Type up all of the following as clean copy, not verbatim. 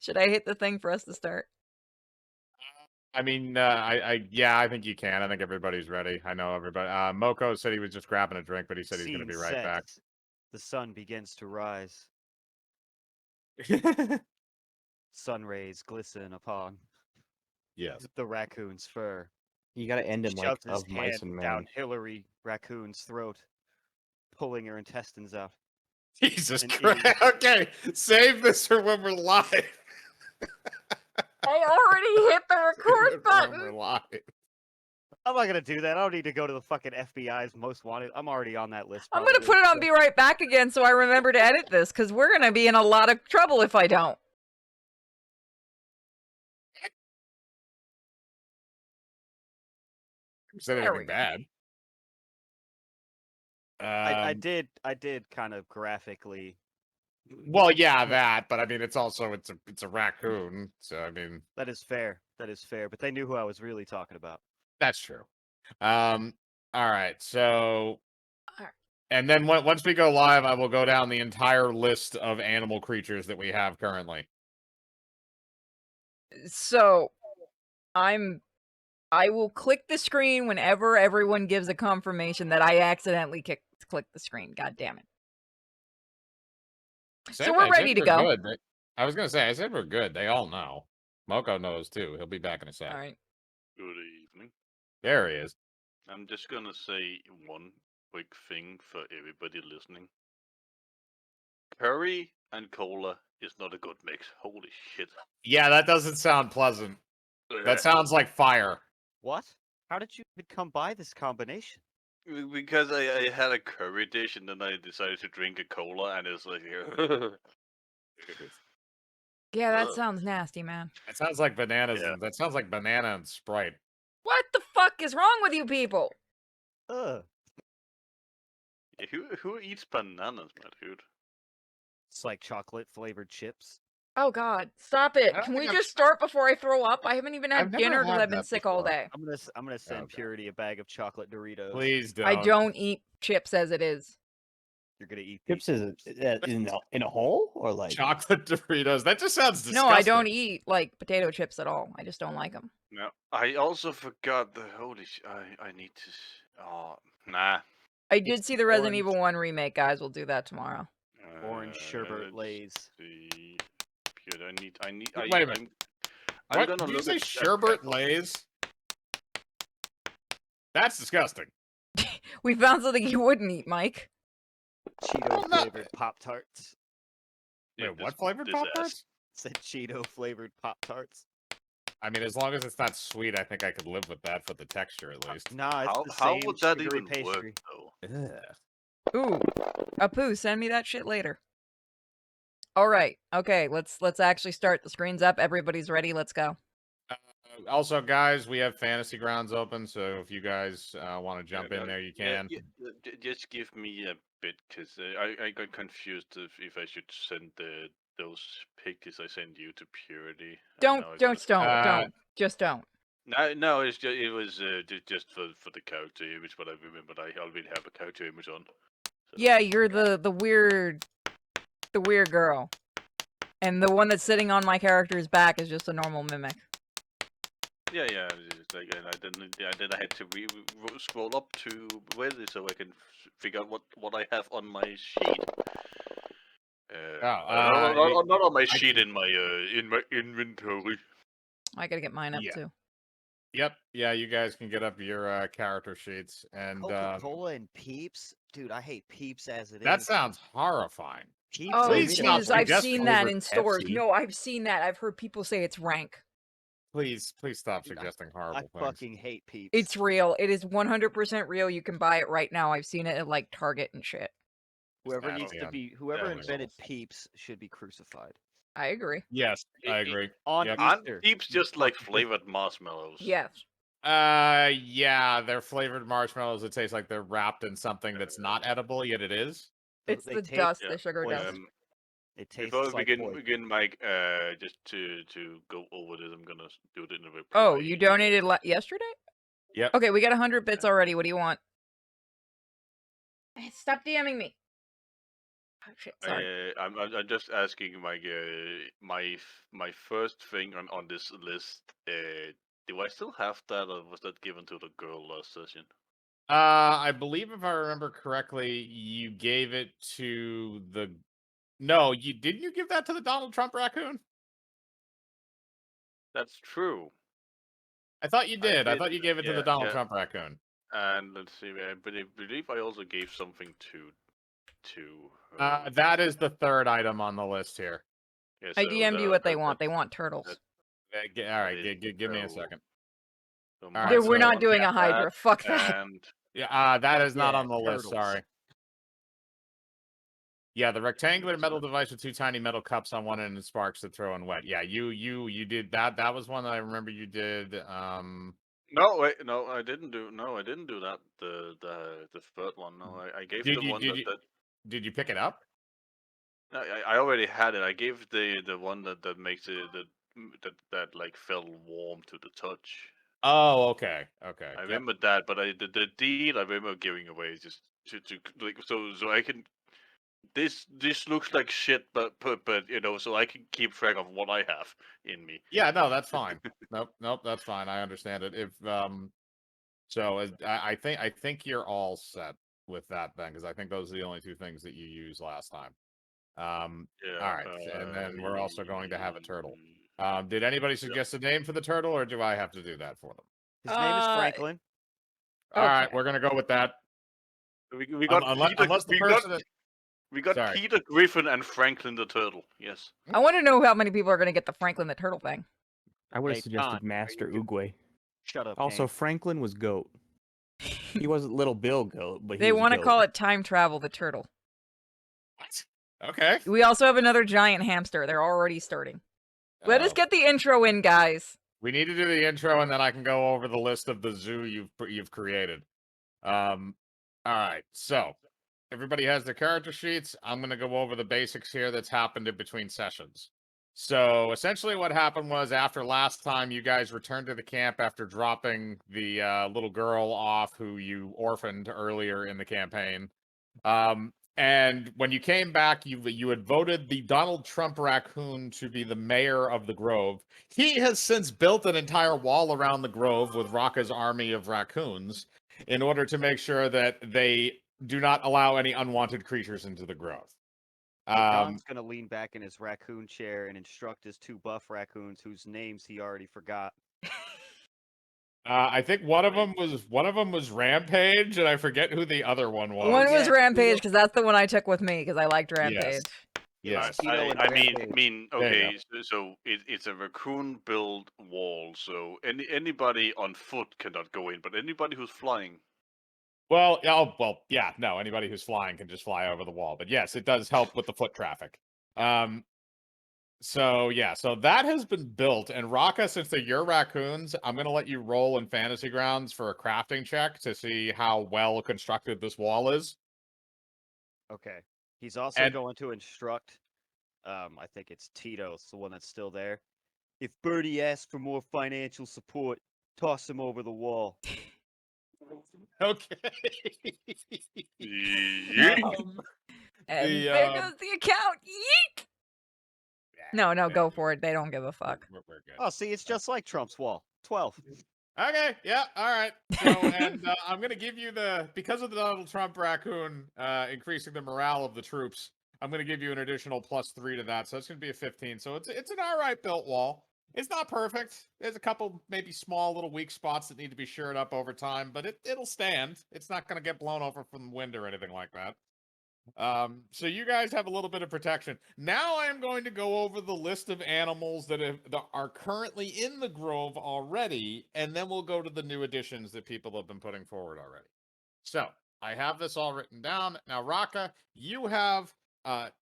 Should I hit the thing for us to start? I mean, yeah, I think you can. I think everybody's ready. I know everybody. Moko said he was just grabbing a drink, but he said he's going to Scene be right set. back. The sun begins to rise. Sun rays glisten upon Yes. the raccoon's fur. You gotta end him like Shoves his of mice hand and down men. Hillary Raccoon's throat, pulling her intestines out. Jesus And Christ. Okay, save this for when we're live. I already hit the record When button. we're live. I'm not gonna do that. I don't need to go to the fucking FBI's most wanted. I'm already on that list. I'm gonna probably, put it on so- Be Right Back again so I remember to edit this, because we're gonna be in a lot of trouble if I don't. Said There we anything go. bad. I did kind of graphically. Well, yeah, that, but I mean, it's also it's a raccoon, so I mean, That is fair. That is fair. But they knew who I was really talking about. that's true. All right, so, Alright. and then once we go live, I will go down the entire list of animal creatures that we have currently. So, I will click the screen whenever everyone gives a confirmation that I accidentally click the screen. God damn it. So we're ready to go. Good. I was gonna say, I said we're good. They all know. Moko knows too. He'll be back in a sec. All right. Good evening. There he is. I'm just gonna say one quick thing for everybody listening. Curry and cola is not a good mix. Holy shit. Yeah, that doesn't sound pleasant. That sounds like fire. What? How did you even come by this combination? Because I had a curry dish and then I decided to drink a cola and it's like Yeah, that Ugh. sounds nasty, man. That sounds like bananas. Yeah. That sounds like banana and Sprite. What the fuck is wrong with you people? Ugh. Who eats bananas, my dude? It's like chocolate flavored chips. Oh god, stop it. I don't Can we think just start before I throw up? I haven't even I've had never dinner because had I've been that sick all before. day. I'm gonna send Okay. Purity a bag of chocolate Doritos. Please don't. I don't eat chips as it is. You're gonna eat Chips these. is in a hole or like Chocolate Doritos. That just sounds disgusting. No, I don't eat like potato chips at all. I just don't like them. No, I also forgot the holy. I need to. Oh, nah. I did see the Resident orange. Evil 1 remake, guys. We'll do that tomorrow. Orange sherbet let's lays. see. Pure, I need. Wait a minute. I'm What? gonna Did you look say at sherbet lays? That's disgusting. We found something you wouldn't eat, Mike. Cheeto no. flavored Pop Tarts. Yeah, Wait, this- what flavored this Pop ass. Tarts? Said Cheeto flavored Pop Tarts. I mean, as long as it's not sweet, I think I could live with that for the texture at least. Nah, it's the How same would that sugary even pastry. work though? Ugh. Ooh, Apu, send me that shit later. All right, okay, let's actually start. The screen's up. Everybody's ready. Let's go. Also, guys, we have Fantasy Grounds open, so if you guys want to jump in there, you Yeah, can. just give me a bit, cause I got confused if I should send those pictures I send you to Purity. Don't, just don't. No, it was just for the character image, but I remembered I already have a character image on. So. Yeah, you're the weird girl, and the one that's sitting on my character's back is just a normal mimic. Yeah. It's like, and I had to scroll up to Reddit so I can figure out what I have on my sheet. Not on my sheet, in my inventory. I gotta get mine up Yeah. too. Yep. Yeah, you guys can get up your character sheets, and Coca-Cola and Peeps? Dude, I hate Peeps as it is. that sounds horrifying. Peeps Oh, are Please stop jeez, I've suggesting seen that flavored in stores. Pepsi. No, I've seen that. I've heard people say it's rank. Please stop Dude, suggesting I horrible things. fucking hate Peeps. It's real. It is 100% real. You can buy it right now. I've seen it at like Target and shit. Whoever Sad, needs to man. be whoever That was invented awful. Peeps should be crucified. I agree. Yes, I agree. On Yep. Aren't Easter. Peeps just like flavored marshmallows? Yes. Yeah, they're flavored marshmallows that taste like they're wrapped in something that's not edible, yet it is. It's They the taste- dust, yeah, the sugar poison. dust. It tastes Before we like begin, poison. Mike, just to go over this, I'm gonna do it in a reply. Oh, you donated yesterday? Yep. Okay, we got 100 bits already. What do you want? Stop DMing me. Shit, sorry. I'm just asking my first thing on this list. Do I still have that, or was that given to the girl last session? I believe if I remember correctly, you gave it to the. No, you didn't. You give that to the Donald Trump raccoon? That's true. I thought you did. I thought you gave it to the Yeah, Donald yeah. Trump raccoon. And let's see, I believe I also gave something to her. That is the third item on the list here. Yeah, I so DM'd you what they that- want. They want turtles. that- All right, is give me a so- second. so right, Dude, mine we're so- not on doing a Hydra. Fuck that. And Yeah, that is not Yeah, on the list. turtles. Sorry. Yeah, the rectangular metal device with two tiny metal cups on one end and sparks to throw in wet. Yeah, you did that. That was one that I remember you did. no, wait, no, I didn't do that. The third one. No, I gave Did the you one did you that did you pick it up? I already had it. I gave the one that makes it that like felt warm to the touch. Oh, okay, okay. I Yep. remember that, but the deed I remember giving away just to like so I can. This looks like shit, but you know, so I can keep track of what I have in me. Yeah, no, that's fine. Nope, that's fine. I understand it. If so I think you're all set with that then, because I think those are the only two things that you used last time. Yeah. All right, and then we're also going to have a turtle. Did anybody suggest a name for the turtle, or do I have to do that for them? His name is Franklin. All right, Okay. we're gonna go with that. We got Unless the person that we got Sorry. Peter Griffin and Franklin the turtle. Yes. I want to know how many people are going to get the Franklin the Turtle thing. I would have Hey, suggested John, Master you Oogway. Shut up. Also, Kane. Franklin was goat. He wasn't Little Bill goat, but he They was want to goat. call it Time Travel the Turtle. What? Okay. We also have another giant hamster. They're already starting. Let us Oh. get the intro in, guys. We need to do the intro, and then I can go over the list of the zoo you've created. All right. So everybody has their character sheets. I'm going to go over the basics here that's happened in between sessions. So essentially, what happened was after last time, you guys returned to the camp after dropping the little girl off who you orphaned earlier in the campaign. And when you came back, you had voted the Donald Trump raccoon to be the mayor of the Grove. He has since built an entire wall around the Grove with Raka's army of raccoons in order to make sure that they do not allow any unwanted creatures into the Grove. John's gonna lean back in his raccoon chair and instruct his two buff raccoons whose names he already forgot. I think one of them was Rampage, and I forget who the other one was. One was Yeah, Rampage because that's the one I took with me because I liked Rampage. Yes. Yes. Tito and I Rampage. mean, There you okay, so it's a raccoon built wall, so anybody on foot cannot go in, but anybody who's flying. Well, yeah, no, anybody who's flying can just fly over the wall. But yes, it does help with the foot traffic. So yeah, so that has been built, and Raka, since they're your raccoons, I'm gonna let you roll in Fantasy Grounds for a crafting check to see how well constructed this wall is. Okay. He's also And- going to instruct, I think it's Tito, it's the one that's still there. If Birdie asks for more financial support, toss him over the wall. Okay. Yeet. And The, there goes the account. Yeet! No, yeah, go for it. They don't give a fuck. We're good. Oh, see, it's just like Trump's wall. 12. Okay, yeah, all right. So, and I'm gonna give you because of the Donald Trump raccoon increasing the morale of the troops. I'm gonna give you an additional +3 to that, so it's gonna be a 15. So it's an all right built wall. It's not perfect. There's a couple maybe small little weak spots that need to be shored up over time, but it'll stand. It's not gonna get blown over from the wind or anything like that. So you guys have a little bit of protection. Now I am going to go over the list of animals that are currently in the Grove already, and then we'll go to the new additions that people have been putting forward already. So I have this all written down. Now, Raka, you have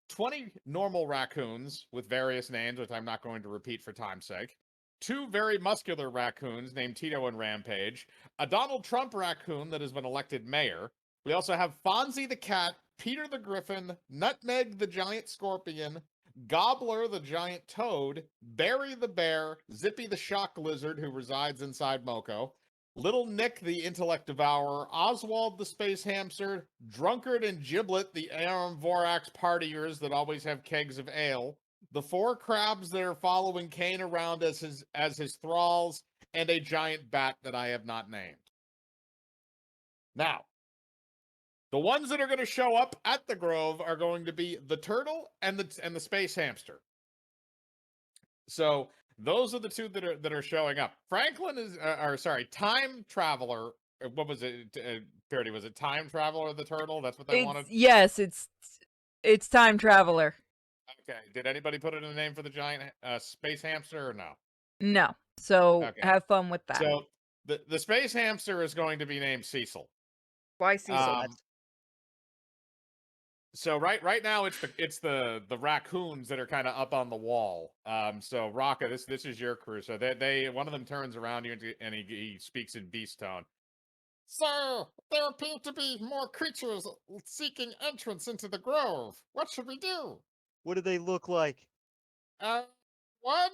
20 normal raccoons with various names, which I'm not going to repeat for time's sake. 2 very muscular raccoons named Tito and Rampage. A Donald Trump raccoon that has been elected mayor. We also have Fonzie the cat, Peter the Griffin, Nutmeg the giant scorpion, Gobbler the giant toad, Barry the bear, Zippy the shock lizard who resides inside Moko, Little Nick the Intellect Devourer, Oswald the Space Hamster, Drunkard and Giblet the Aram Vorax partiers that always have kegs of ale, the 4 crabs that are following Kane around as his thralls, and a giant bat that I have not named. Now, the ones that are going to show up at the Grove are going to be the turtle and the space hamster. So those are the 2 that are showing up. Franklin is, Time Traveler. What was it? Parody, was it Time Traveler the turtle? That's what they wanted. Yes, it's Time Traveler. Okay. Did anybody put in a name for the giant space hamster or no? No. So Okay. have fun with that. So the space hamster is going to be named Cecil. Why Cecil? So right now it's the raccoons that are kind of up on the wall. So Raka, this is your crew. So they one of them turns around you and he speaks in beast tone. Sir, there appear to be more creatures seeking entrance into the grove. What should we do? What do they look like? One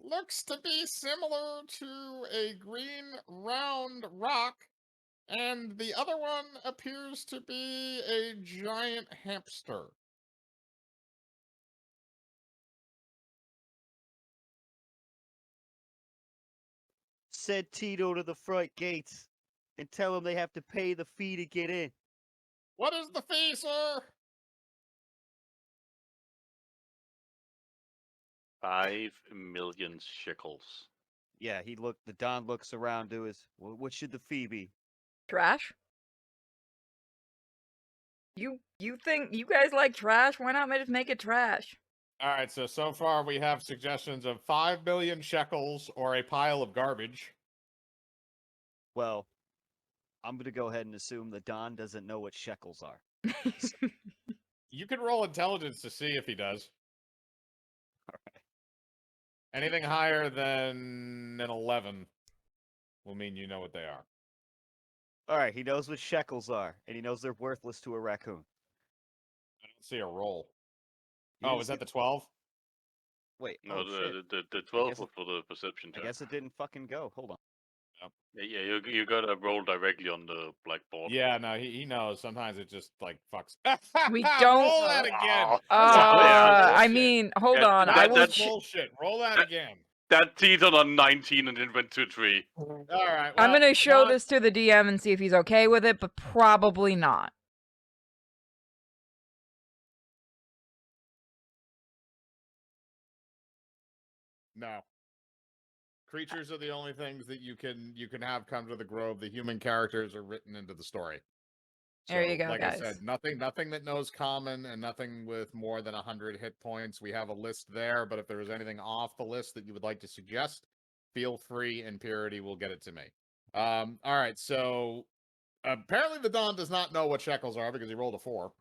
looks to be similar to a green round rock, and the other one appears to be a giant hamster. Send Tito to the front gates and tell them they have to pay the fee to get in. What is the fee, sir? 5 million shekels. Yeah, the Don looks around to his, what should the fee be? Trash? You think you guys like trash? Why not just make it trash? All right, so far we have suggestions of 5 million shekels or a pile of garbage. Well, I'm going to go ahead and assume the Don doesn't know what shekels are. You can roll intelligence to see if he does. All right. Anything higher than an 11 will mean you know what they are. All right, he knows what shekels are, and he knows they're worthless to a raccoon. I don't see a roll. You Oh, didn't is see that the 12? Wait, No, shit. the 12 guess was for the perception I check. guess it didn't fucking go. Hold on. Yeah, you gotta roll directly on the blackboard. Yeah, no, he knows. Sometimes it just like fucks. We don't. Roll that again. Oh, That's I bullshit. mean, hold Yeah, on. that- I That's will. that- bullshit. Roll that again. That teetered on 19 and then went to 3. All right. I'm well, gonna show Don- this to the DM and see if he's okay with it, but probably not. No. Creatures are the only things that you can have come to the Grove. The human characters are written into the story. There you go, like guys. I said, nothing that knows common and nothing with more than 100 hit points. We have a list there, but if there is anything off the list that you would like to suggest, feel free and Purity will get it to me. All right, so apparently the Don does not know what shekels are because he rolled a 4.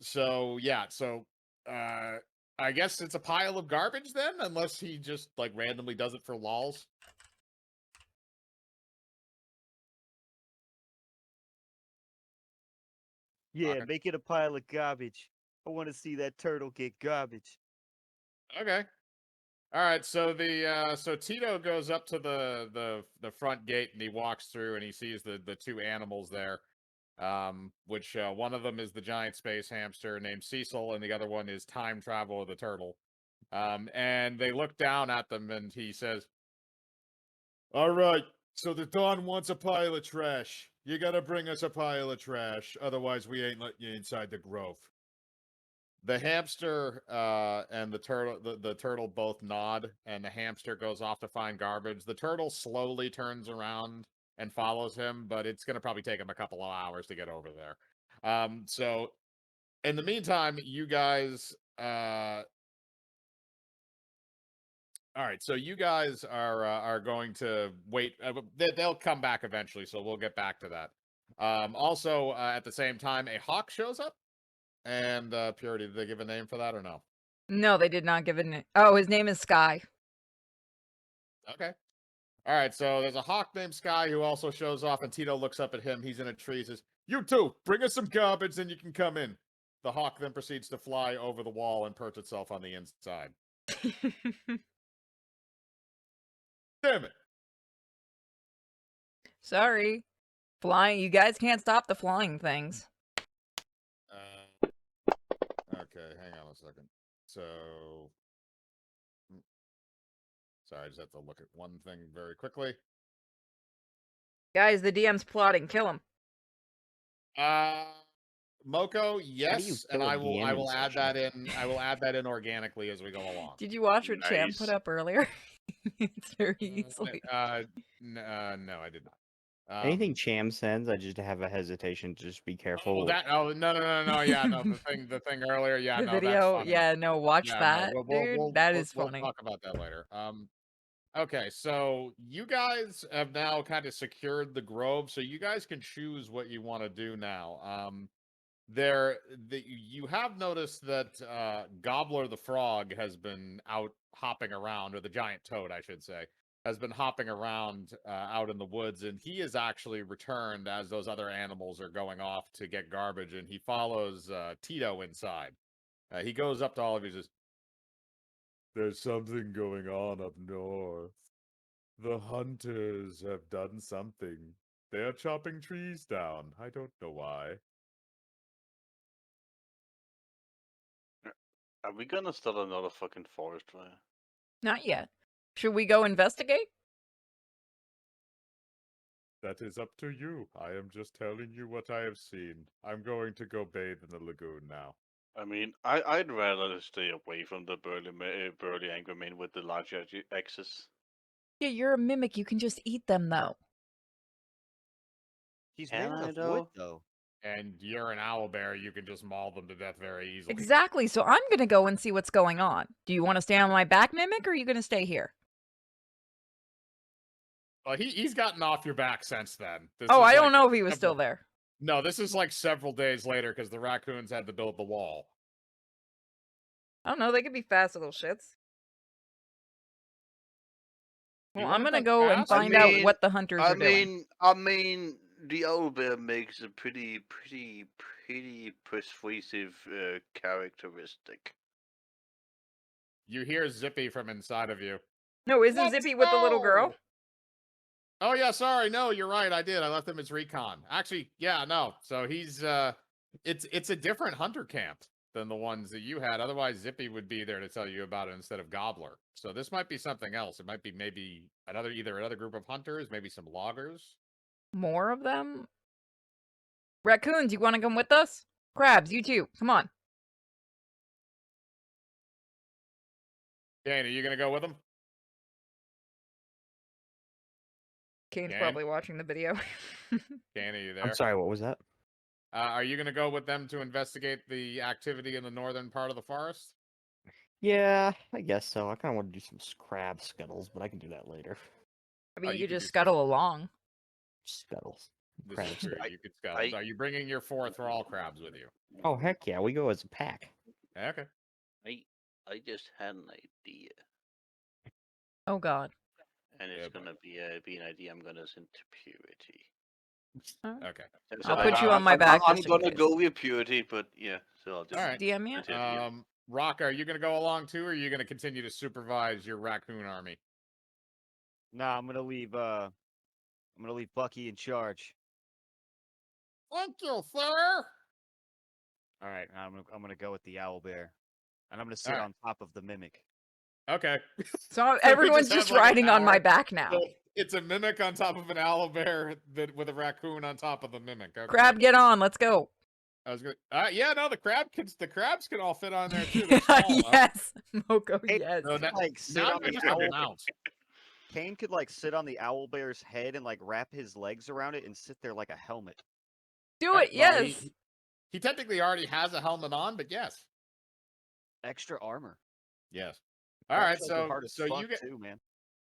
So I guess it's a pile of garbage then, unless he just like randomly does it for lols. Yeah, Okay. make it a pile of garbage. I want to see that turtle get garbage. Okay. All right, so so Tito goes up to the front gate and he walks through and he sees the 2 animals there, which one of them is the giant space hamster named Cecil and the other one is Time Traveler the turtle. And they look down at them and he says, "All right, so the Don wants a pile of trash. You gotta bring us a pile of trash, otherwise we ain't letting you inside the Grove." The hamster and the turtle both nod, and the hamster goes off to find garbage. The turtle slowly turns around and follows him, but it's going to probably take him a couple of hours to get over there. So in the meantime, you guys all right, so you guys are going to wait. They'll come back eventually, so we'll get back to that. Also, at the same time, a hawk shows up. And Purity, did they give a name for that or no? No, they did not give it. Oh, his name is Sky. Okay. All right, so there's a hawk named Sky who also shows off, and Tito looks up at him. He's in a tree. He says, "You two, bring us some garbage, and you can come in." The hawk then proceeds to fly over the wall and perch itself on the inside. Damn it! Sorry. Flying. You guys can't stop the flying things. Okay, hang on a second. So, sorry, I just have to look at one thing very quickly. Guys, the DM's plotting. Kill him. Moko, How do you yes, and kill a I DM will add session? that in. I will add that in organically as we go along. Did you watch what Cham put Nice. up earlier? It's very easily. No, I did not. Anything Cham sends, I just have a hesitation to just be careful. Yeah, no, the thing earlier, yeah, The no, that's video, funny. yeah, no, watch Yeah, no, that, dude. That is we'll funny. talk about that later. Okay, so you guys have now kind of secured the grove, so you guys can choose what you want to do now. You have noticed that Gobbler the frog has been out hopping around, or the giant toad, I should say, has been hopping around out in the woods, and he has actually returned as those other animals are going off to get garbage, and he follows Tito inside. He goes up to all of you and says, "There's something going on up north. The hunters have done something. They are chopping trees down. I don't know why." Are we gonna start another fucking forest fire? Not yet. Should we go investigate? That is up to you. I am just telling you what I have seen. I'm going to go bathe in the lagoon now. I mean, I'd rather stay away from the burly angry men with the large axes. Yeah, you're a mimic. You can just eat them, though. He's Can made I, of wood, though? though. And you're an owlbear, you can just maul them to death very easily. Exactly. So I'm gonna go and see what's going on. Do you want to stay on my back, mimic, or are you gonna stay here? Well, he's gotten off your back since then. Oh, I don't know if he was still there. No, this is like several days later because the raccoons had to build the wall. I don't know. They could be fast little shits. Well, I'm gonna go and find out what the hunters are doing. I mean, the owlbear makes a pretty persuasive characteristic. You hear Zippy from inside of you. No, isn't Let's Zippy with the little girl? go! Oh yeah, sorry. No, you're right. I did. I left him as recon. Actually, yeah, no. So he's it's a different hunter camp than the ones that you had. Otherwise, Zippy would be there to tell you about it instead of Gobbler. So this might be something else. It might be maybe either another group of hunters, maybe some loggers. More of them? Raccoons, you want to come with us? Crabs, you too. Come on. Kane, are you gonna go with them? Kane's Kane? probably watching the video. Kane, are you there? I'm sorry, what was that? Are you gonna go with them to investigate the activity in the northern part of the forest? Yeah, I guess so. I kind of want to do some crab scuttles, but I can do that later. I mean, Oh, you you could could just do- scuttle along. Scuttles. This Crab is true. scuttle. You could scuttle. I- Are you bringing your 4 thrall crabs with you? Oh, heck yeah, we go as a pack. Okay. I just had an idea, Oh god. and it's Yeah, but- gonna be an idea I'm gonna send to Purity. Okay. I'll put you on my back I'm just in gonna case. go with Purity, but yeah. So I'll just All right. DM you? Rock, are you gonna go along too, or are you gonna continue to supervise your raccoon army? Nah, I'm gonna leave Bucky in charge. Thank you, sir. All right, I'm gonna go with the owlbear, and I'm gonna sit Alright. on top of the mimic. Okay. So we everyone's just have, just like, a riding on my tower. back now. So it's a mimic on top of an owlbear that with a raccoon on top of the mimic. Okay. Crab, get on. Let's go. I was gonna. Yeah, no, the crabs can all fit on there too. They're small, huh? Yes. Moko, Hey, yes. No, Like sit now on you're the just a owl. mouse. Kane could like sit on the owlbear's head and like wrap his legs around it and sit there like a helmet. Do it, Well, yes. he technically already has a helmet on, but yes. Extra armor. Yes. All right, Crabs are hard as so fuck you get too, man.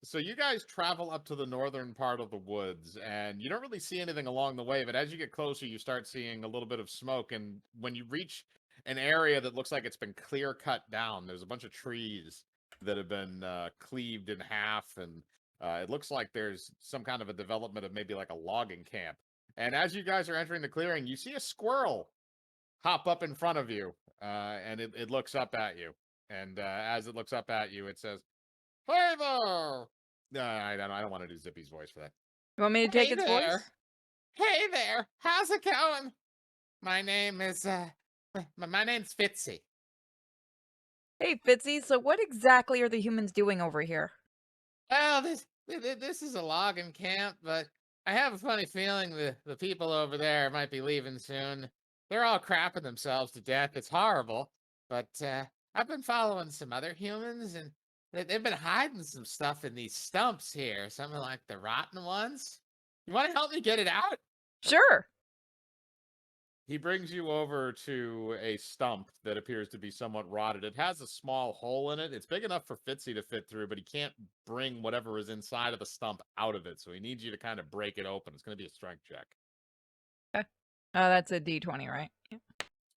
So you guys travel up to the northern part of the woods, and you don't really see anything along the way, but as you get closer, you start seeing a little bit of smoke, and when you reach an area that looks like it's been clear cut down, there's a bunch of trees that have been cleaved in half, and it looks like there's some kind of a development of maybe like a logging camp. And as you guys are entering the clearing, you see a squirrel hop up in front of you, and it looks up at you. And as it looks up at you, it says, "Hey there!" No, I don't want to do Zippy's voice for that. You want me to take Hey its there. voice? Hey there. How's it going? My name is my name's Fitzy. Hey, Fitzy, so what exactly are the humans doing over here? Well, this is a logging camp, but I have a funny feeling the people over there might be leaving soon. They're all crapping themselves to death. It's horrible. But I've been following some other humans, and they've been hiding some stuff in these stumps here. Something like the rotten ones. You want to help me get it out? Sure. He brings you over to a stump that appears to be somewhat rotted. It has a small hole in it. It's big enough for Fitzy to fit through, but he can't bring whatever is inside of the stump out of it. So he needs you to kind of break it open. It's going to be a strength check. Okay. That's a D20, right? Yeah.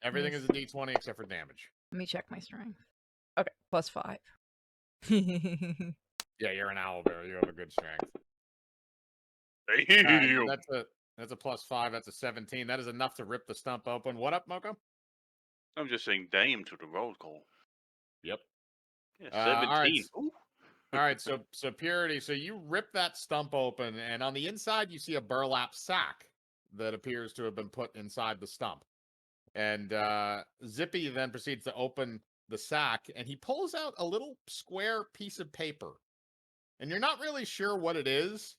Everything Nice. is a D20 except for damage. Let me check my strength. Okay, +5. Yeah, you're an owlbear. You have a good strength. Damn. That's a +5. That's a 17. That is enough to rip the stump open. What up, Moko? I'm just saying damn to the roll call. Yep. Yeah, All right. 17. Ooh. All right, so Purity, so you rip that stump open, and on the inside you see a burlap sack that appears to have been put inside the stump. And Zippy then proceeds to open the sack, and he pulls out a little square piece of paper. And you're not really sure what it is.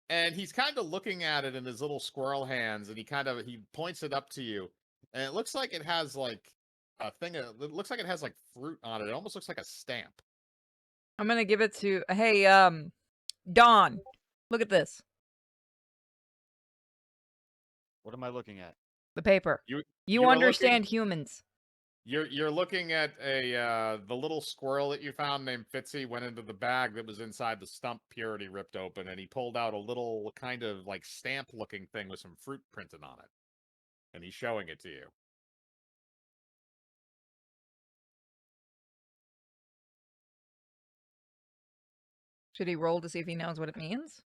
And he's kind of looking at it in his little squirrel hands, and he points it up to you. And it looks like it has like a thing, it looks like it has like fruit on it. It almost looks like a stamp. I'm gonna give it to, hey, Dawn, look at this. What am I looking at? The paper. You You are understand humans. You're looking at the little squirrel that you found named Fitzy went into the bag that was inside the stump Purity ripped open, and he pulled out a little kind of like stamp looking thing with some fruit printed on it. And he's showing it to you. Should he roll to see if he knows what it means?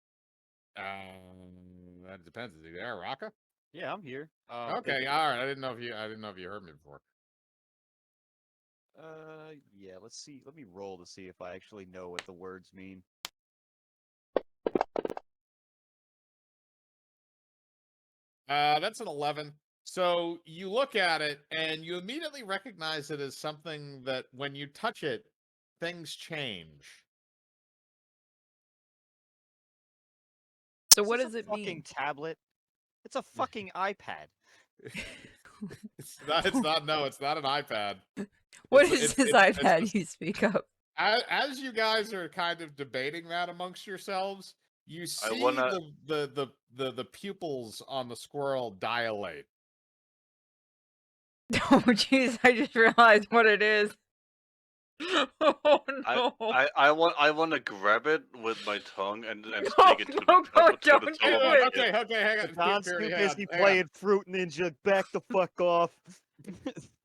That depends. Is he there, Raka? Yeah, I'm here. Okay, all right. I didn't know if you heard me before. Yeah, let's see. Let me roll to see if I actually know what the words mean. That's an 11. So you look at it and you immediately recognize it as something that when you touch it, things change. So Is what this does a it fucking mean? tablet? It's a fucking iPad. It's not. No, it's not an iPad. What It's- is it's- this it's- it's iPad just- you speak of? As you guys are kind of debating that amongst yourselves, you see wanna- the pupils on the squirrel dilate. Oh jeez, I just realized what it is. Oh no. I want to grab it with my tongue and No, stick it to no, the top, don't to the do top of it. my head. Okay, hang on. Don's Purity, too hang on, busy hang on. playing Fruit Ninja. Back the fuck off.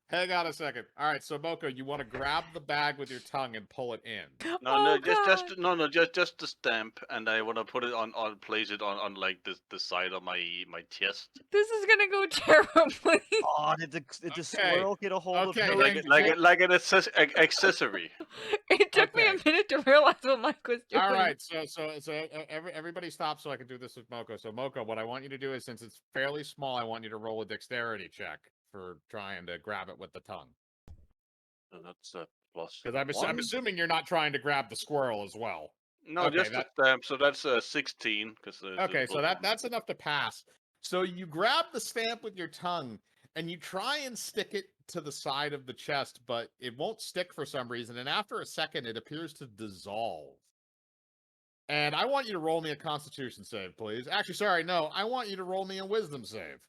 Hang on a second. All right, so Moko, you want to grab the bag with your tongue and pull it in. No, Oh, just the stamp, and I want to put it on place it on like the side of my chest, This is gonna go terribly. Oh, did the squirrel get a hold Okay, of like Harry? like an accessory. It took me a Okay. minute to realize what Mike was doing. All right, so everybody stop so I can do this with Moko. So Moko, what I want you to do is, since it's fairly small, I want you to roll a dexterity check for trying to grab it with the tongue. So that's a plus. Because I'm one. assuming you're not trying to grab the squirrel as well. No, okay, just the stamp. So that's 16. Okay, so that's enough to pass. So you grab the stamp with your tongue and you try and stick it to the side of the chest, but it won't stick for some reason. And after a second, it appears to dissolve. And I want you to roll me a Constitution save, please. Actually, sorry, no. I want you to roll me a Wisdom save.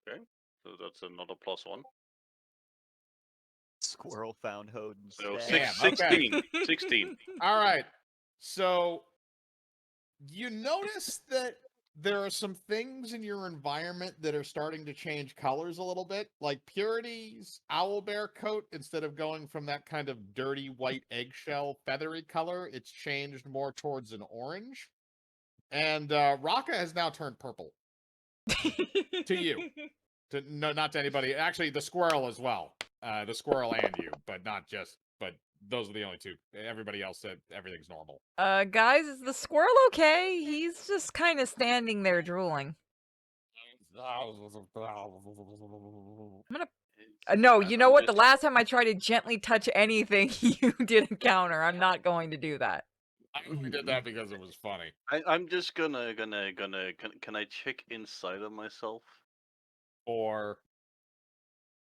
Okay, so that's another +1. Squirrel found Hoden's So stash. Damn, okay. 16. All right. So you notice that there are some things in your environment that are starting to change colors a little bit. Like Purity's owlbear coat, instead of going from that kind of dirty white eggshell feathery color, it's changed more towards an orange. And Raka has now turned purple. To you. No, not to anybody. Actually, the squirrel as well. The squirrel and you, but those are the only two. Everybody else said everything's normal. Guys, is the squirrel okay? He's just kind of standing there drooling. I'm gonna. No, you know I'm what? The just- last time I tried to gently touch anything, you didn't counter. I'm not going to do that. I only did that because it was funny. I'm just gonna can I check inside of myself? Or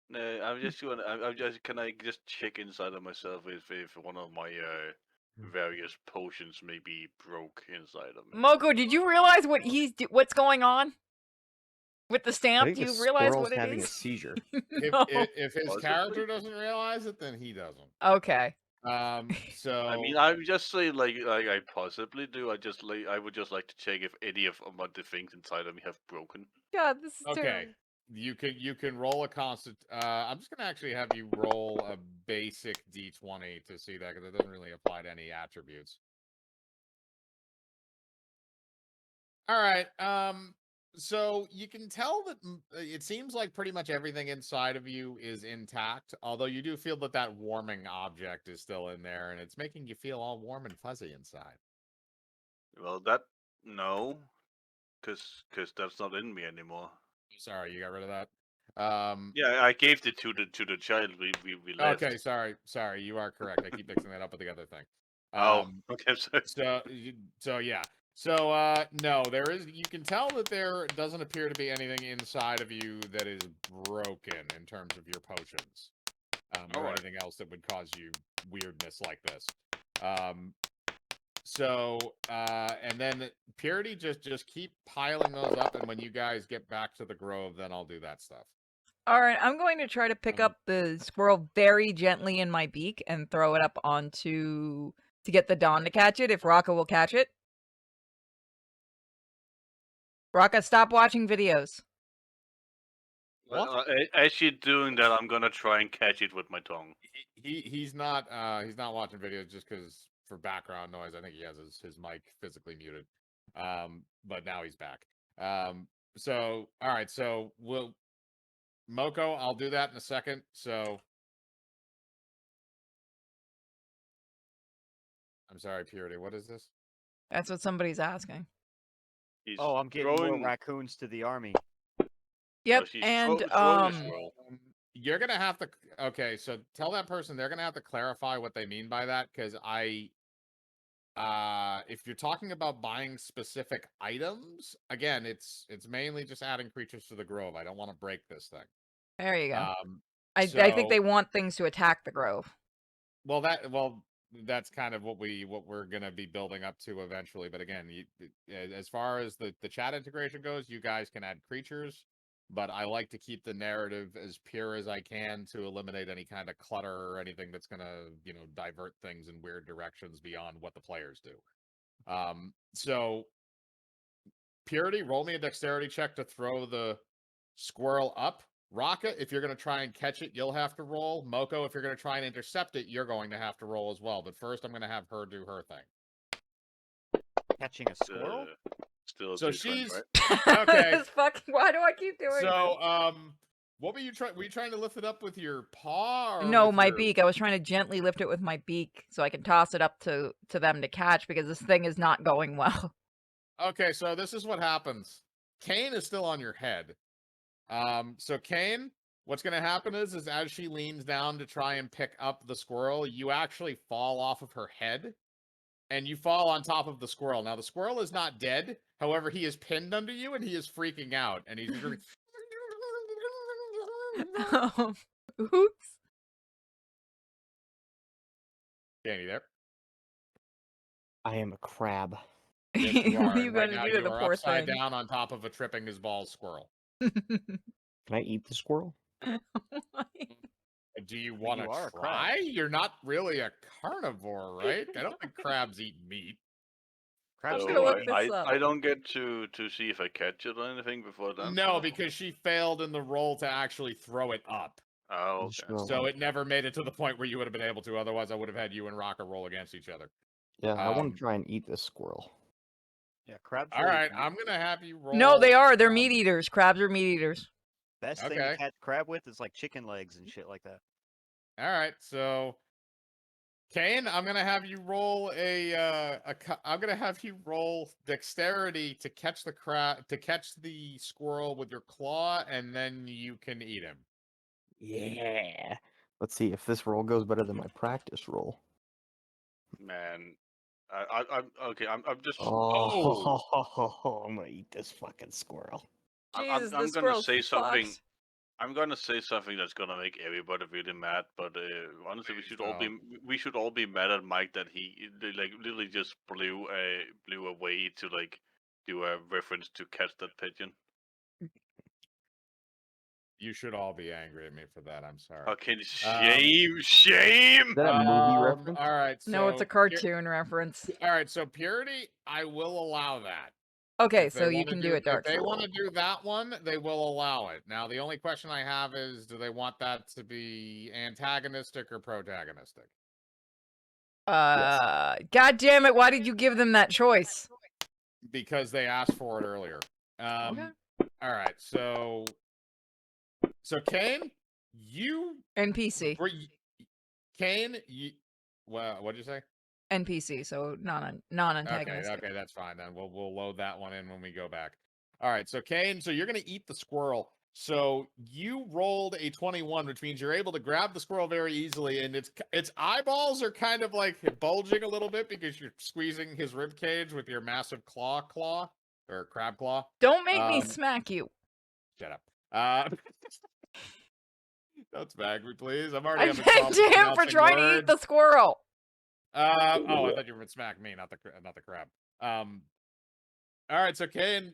No, I'm just gonna I'm just can I just check inside of myself if one of my various potions may be broke inside of me. Moko, did you realize what's going on with the I stamp? think Do the you realize squirrel's what it having a is? seizure. No. if his Possibly. character doesn't realize it, then he doesn't. Okay. So I mean, I'm just saying, like I possibly do. I would just like to check if any of the things inside of me have broken. God, this is okay. terrible. You can roll a constant. I'm just gonna actually have you roll a basic d20 to see that, because it doesn't really apply to any attributes. All right. So you can tell that it seems like pretty much everything inside of you is intact, although you do feel that that warming object is still in there, and it's making you feel all warm and fuzzy inside. Well, no, because that's not in me anymore. Sorry, you got rid of that. Yeah, I gave it to the child we left. Okay, sorry, you are correct. I keep mixing that up with the other thing. Oh, okay, sorry. So yeah. So no, there is. You can tell that there doesn't appear to be anything inside of you that is broken in terms of your potions, or Alright. anything else that would cause you weirdness like this. So and then Purity, just keep piling those up, and when you guys get back to the grove, then I'll do that stuff. All right, I'm going to try to pick up the squirrel very gently in my beak and throw it up onto to get the Dawn to catch it. If Raka will catch it. Raka, stop watching videos. What? As you're doing that, I'm gonna try and catch it with my tongue. He's not watching videos just because for background noise. I think he has his mic physically muted. But now he's back. So all right, so Moko, I'll do that in a second. So I'm sorry, Purity. What is this? That's what somebody's asking. He's Oh, I'm getting throwing, more raccoons to the army. Yep, she's and throwing a squirrel. You're gonna have to. Okay, so tell that person they're gonna have to clarify what they mean by that, because if you're talking about buying specific items, again, it's mainly just adding creatures to the grove. I don't want to break this thing. there you go. I think so- they want things to attack the grove. Well, that's kind of what we're gonna be building up to eventually. But again, as far as the chat integration goes, you guys can add creatures, but I like to keep the narrative as pure as I can to eliminate any kind of clutter or anything that's gonna divert things in weird directions beyond what the players do. So Purity, roll me a dexterity check to throw the squirrel up. Raka, if you're going to try and catch it, you'll have to roll. Moko, if you're going to try and intercept it, you're going to have to roll as well. But first, I'm going to have her do her thing. Catching a squirrel? Still So a D20, she's right? okay. This fucking, why do I keep doing So, what were you trying? Were you trying to lift it up with your paw? Or No, with my your... beak. I was trying to gently lift it with my beak so I can toss it up to them to catch, because this thing is not going well. Okay, so this is what happens. Kane is still on your head. So Kane, what's going to happen is as she leans down to try and pick up the squirrel, you actually fall off of her head, and you fall on top of the squirrel. Now, the squirrel is not dead. However, he is pinned under you, and he is freaking out, and he's just Oops. Kane, you there? I am a crab. Yes, you What are. are you And right going to now, do to you the are poor upside thing? down on top of a tripping his balls squirrel. Can I eat the squirrel? Do you want You are to a crab. try? You're not really a carnivore, right? I don't think crabs eat meat. Crabs So gonna do look eat this meat. up. I don't get to see if I catch it or anything before then. No, because she failed in the roll to actually throw it up. Oh, Just okay. roll So up. it never made it to the point where you would have been able to. Otherwise, I would have had you and Rocker roll against each other. Yeah, I want Um, to try and eat this squirrel. Yeah, crabs. All will eat right, meat. I'm gonna have you roll. No, they are. They're meat eaters. Crabs are meat eaters. Best thing Okay. to catch crab with is like chicken legs and shit like that. All right, so Kane, I'm gonna have you roll I'm gonna have you roll dexterity to catch the squirrel with your claw, and then you can eat him. Yeah. Let's see if this roll goes better than my practice roll. Man, I'm okay. I'm just. Oh! Oh, I'm gonna eat this fucking squirrel. Jesus, I'm this gonna squirrel's say something. fucked. I'm gonna say something that's gonna make everybody really mad, but honestly, Please don't. we should all be mad at Mike that he like literally just blew away to like do a reference to catch that pigeon. You should all be angry at me for that. I'm sorry. Okay, shame. Is that a movie reference? All right. No, it's a So cartoon reference. All right. So purity, I will allow that. Okay, If they so you wanna can do it, If Dark they want to Soul. do that one, they will allow it. Now, the only question I have is, do they want that to be antagonistic or protagonistic? God damn it, why did you give them that choice? Because they asked for it earlier. Okay. All right. So Kane, you NPC. Kane, you. Well, what did you say? NPC, so Okay, non-antagonistic. okay, that's fine then. We'll load that one in when we go back. All right, so Kane, so you're gonna eat the squirrel. So you rolled a 21, which means you're able to grab the squirrel very easily, and its eyeballs are kind of like bulging a little bit because you're squeezing his rib cage with your massive claw or crab claw. Don't make me Um, smack you. Shut up. Don't smack me, please. I'm already I having meant problems to him for pronouncing trying to eat the words. squirrel. Oh, I thought you were gonna smack me, not the crab. All right, so Kane,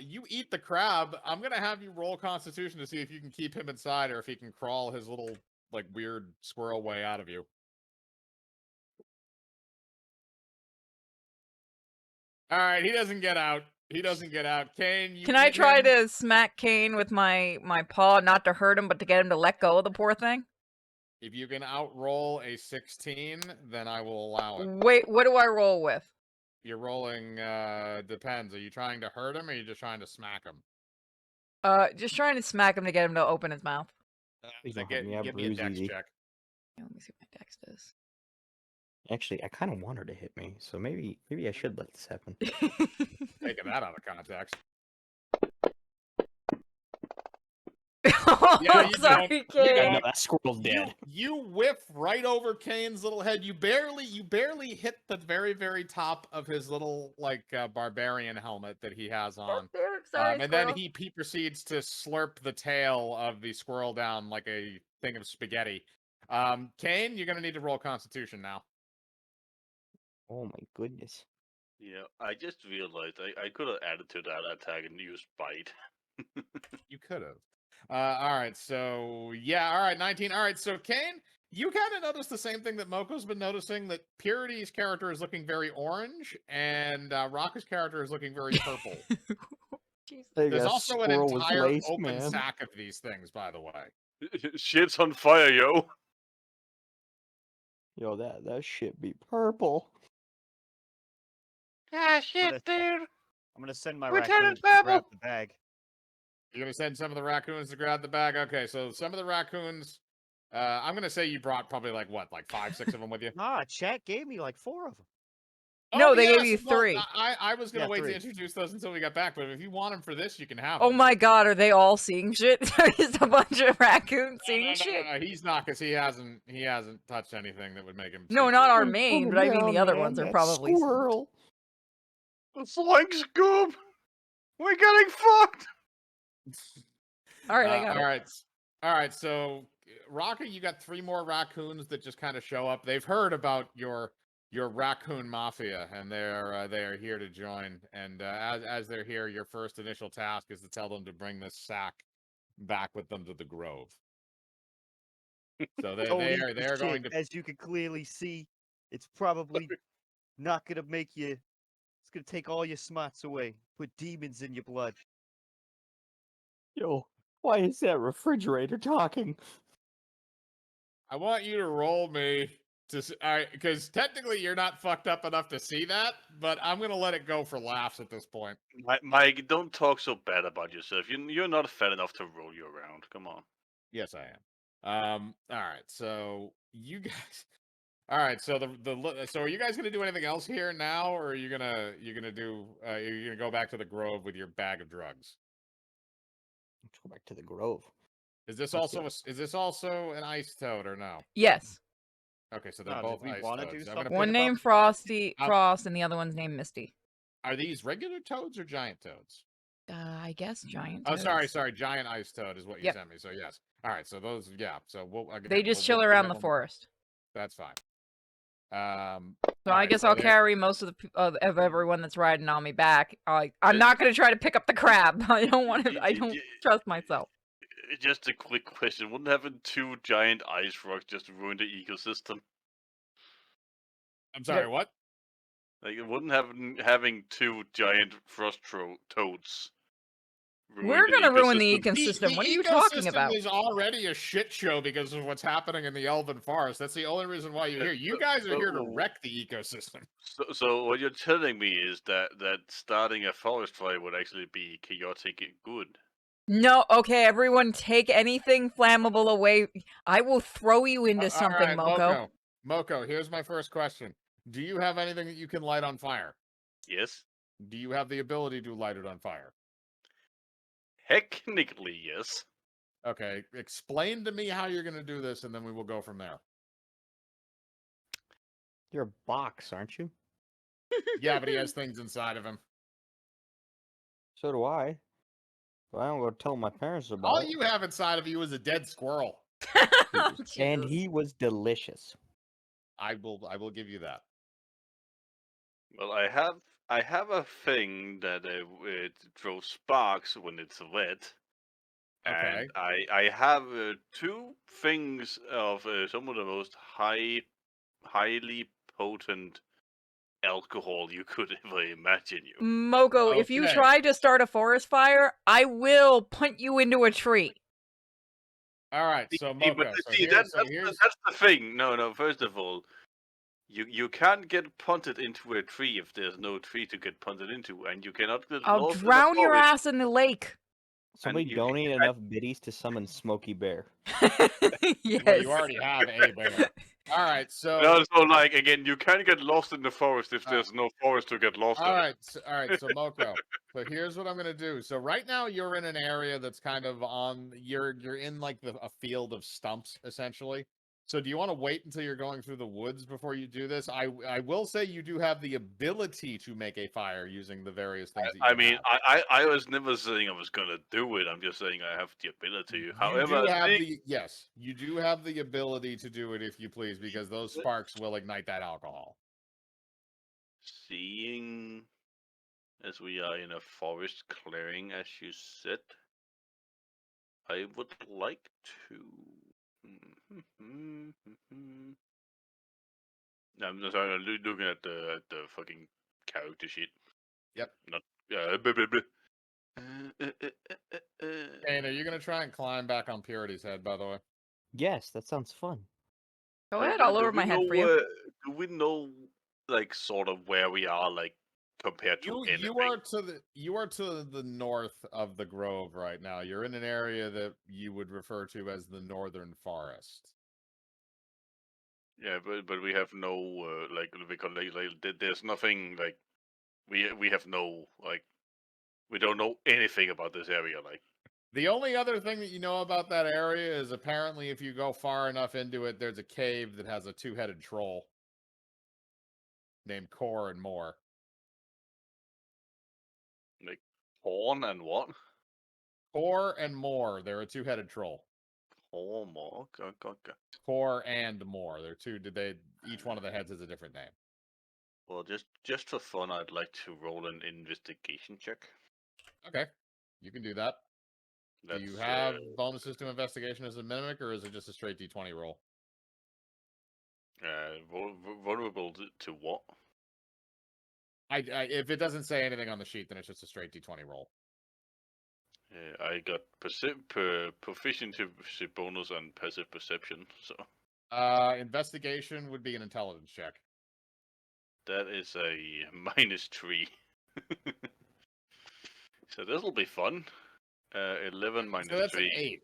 you eat the crab. I'm gonna have you roll Constitution to see if you can keep him inside or if he can crawl his little like weird squirrel way out of you. All right, he doesn't get out. He doesn't get out. Kane, you Can I eat try him. to smack Kane with my paw, not to hurt him, but to get him to let go of the poor thing? If you can outroll a 16, then I will allow it. Wait, what do I roll with? You're rolling. Depends. Are you trying to hurt him or are you just trying to smack him? Just trying to smack him to get him to open his mouth. Please Then don't hurt me. I give me a bruise dex easy. check. Yeah, let me see what my dex does. Actually, I kind of want her to hit me, so maybe I should let this happen. Taking that out of context. Oh, Yeah, you sorry, don't. Kane. No, that squirrel's dead. You whiff right over Kane's little head. You barely hit the very top of his little like barbarian helmet that he has on. Sorry, And then squirrel. he proceeds to slurp the tail of the squirrel down like a thing of spaghetti. Kane, you're gonna need to roll Constitution now. Oh my goodness. Yeah, I just realized I could have added to that attack and used bite. You could have. All right, so yeah, all right, 19. All right, so Kane, you kind of noticed the same thing that Moko's been noticing, that Purity's character is looking very orange, and Raka's character is looking very purple. Jesus. Hey, There's that also an squirrel was entire laced, open man. sack of these things, by the way. Shit's on fire, yo. Yo, that shit be purple. Ah, shit, dude. I'm gonna send my Lieutenant raccoons to grab Babel. the bag. You're gonna send some of the raccoons to grab the bag? Okay, so some of the raccoons, I'm gonna say you brought probably like 5, 6 of them with you? Nah, chat gave me like 4 of them. No, Oh, they gave yes, you well, 3. I was gonna Yeah, wait 3. to introduce those until we got back, but if you want them for this, you can have Oh them. my god, are they all seeing shit? Just a bunch of raccoons seeing shit? No, he's not, because he hasn't touched anything that would make him No, see not shit. our He's main, coming but I mean down, the other man, ones are that probably... squirrel. Flying scoop. We're getting fucked. Alright, I got it. All right. So, Rocky, you got 3 more raccoons that just kind of show up. They've heard about your raccoon mafia, and they are here to join. And as they're here, your first initial task is to tell them to bring this sack back with them to the grove. So Don't they eat are the shit. going to. As you can clearly see, it's probably not gonna make you. It's gonna take all your smarts away. Put demons in your blood. Yo, why is that refrigerator talking? I want you to roll me to, because technically you're not fucked up enough to see that, but I'm gonna let it go for laughs at this point. Mike, don't talk so bad about yourself. You're not fat enough to roll you around. Come on. Yes, I am. All right. So you guys, All right, so so are you guys gonna do anything else here now, or are you gonna you're gonna go back to the Grove with your bag of drugs? Let's go back to the Grove. Is this Let's also is this also an ice toad or no? Yes. Okay, so they're Oh, both did we ice wanna do toads. I'm gonna something? pick One up. named Frost, and the other one's named Misty. Are these regular toads or giant toads? I guess giant Oh, toads. sorry, giant ice toad is what you Yep. sent me. So yes. All right, so those, yeah. So They just chill around the forest. That's fine. So I guess I'll carry most of of everyone that's riding on me back. I'm not going to try to pick up the crab. I don't want to. I don't trust myself. Just a quick question: wouldn't having 2 giant ice rocks just ruin the ecosystem? I'm sorry, what? Like, it wouldn't having 2 giant frost toads We're going to ruin the ecosystem? ecosystem. What are you talking about? The ecosystem is already a shit show because of what's happening in the Elven Forest. That's the only reason why you're here. You guys are here to wreck the ecosystem. So what you're telling me is that starting a forest fire would actually be chaotic and good. No, okay, everyone take anything flammable away. I will throw you into something, right, Moko. Moko, here's my first question. Do you have anything that you can light on fire? Yes. Do you have the ability to light it on fire? Technically, yes. Okay, explain to me how you're going to do this, and then we will go from there. You're a box, aren't you? Yeah, but he has things inside of him. So do I. But I don't go tell my parents about All it. you have inside of you is a dead squirrel. And he was delicious. I will give you that. Well, I have a thing that it throws sparks when it's wet. Okay. And I have 2 things of some of the most highly potent alcohol you could ever imagine. Moko, if you Okay. try to start a forest fire, I will punt you into a tree. All right, so See, Moko, that's here's the thing. No. First of all, you can't get punted into a tree if there's no tree to get punted into, and you cannot get I'll lost in the drown your forest. ass in the lake. Somebody you- donate enough biddies to summon Smokey Bear. Yes. well, you already have a bear. All right, so No, so like again, you can't get lost in the forest if there's no forest to get lost in. all right, so Moko. So here's what I'm gonna do. So right now you're in an area that's kind of on. You're in like a field of stumps essentially. So do you want to wait until you're going through the woods before you do this? I will say you do have the ability to make a fire using the various things that you I mean, have. I was never saying I was gonna do it. I'm just saying I have the ability. You However, do have yes, you do have the ability to do it if you please, because those sparks will ignite that alcohol. seeing as we are in a forest clearing, as you said, I would like to. No, I'm sorry. I'm looking at the fucking character sheet. Yep. Not. Blah, blah, blah. Kane, are you gonna try and climb back on Purity's head, by the way? Yes, that sounds fun. Go ahead, I'll lower my head for you. Do we know, like, sort of where we are, like, compared to anything? You are to the north of the Grove right now. You're in an area that you would refer to as the Northern Forest. Yeah, but we have no like because there's nothing like we have no like we don't know anything about this area like. The only other thing that you know about that area is apparently if you go far enough into it, there's a cave that has a 2-headed troll named Core and More. Like Horn and what? Core and More. They're a 2-headed troll. Oh, more. Okay. Core and More. They're two. Each one of the heads has a different name. Well, just for fun, I'd like to roll an investigation check. Okay, you can do that. Do you have bonuses to investigation as a mimic, or is it just a straight D20 roll? Vulnerable to what? If it doesn't say anything on the sheet, then it's just a straight D20 roll. I got proficiency bonus and passive perception, so. Investigation would be an intelligence check. That is a -3. So this'll be fun. 11 minus so that's 3. an 8.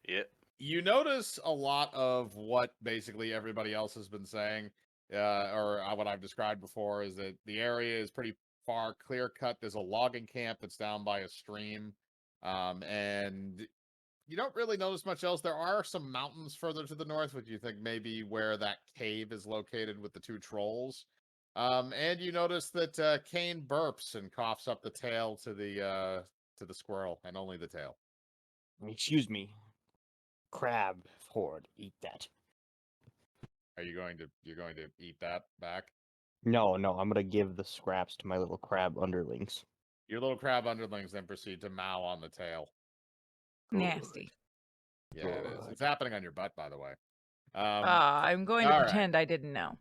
Yeah. You notice a lot of what basically everybody else has been saying, or what I've described before, is that the area is pretty far clear cut. There's a logging camp that's down by a stream, and you don't really notice much else. There are some mountains further to the north, which you think maybe where that cave is located with the two trolls. And you notice that Kane burps and coughs up the tail to the squirrel, and only the tail. Excuse me. Crab horde, eat that. Are you going to eat that back? No, I'm gonna give the scraps to my little crab underlings. Your little crab underlings then proceed to mow on the tail. Nasty. Yeah, it is. Good. It's happening on your butt, by the way. I'm going to all right. pretend I didn't know.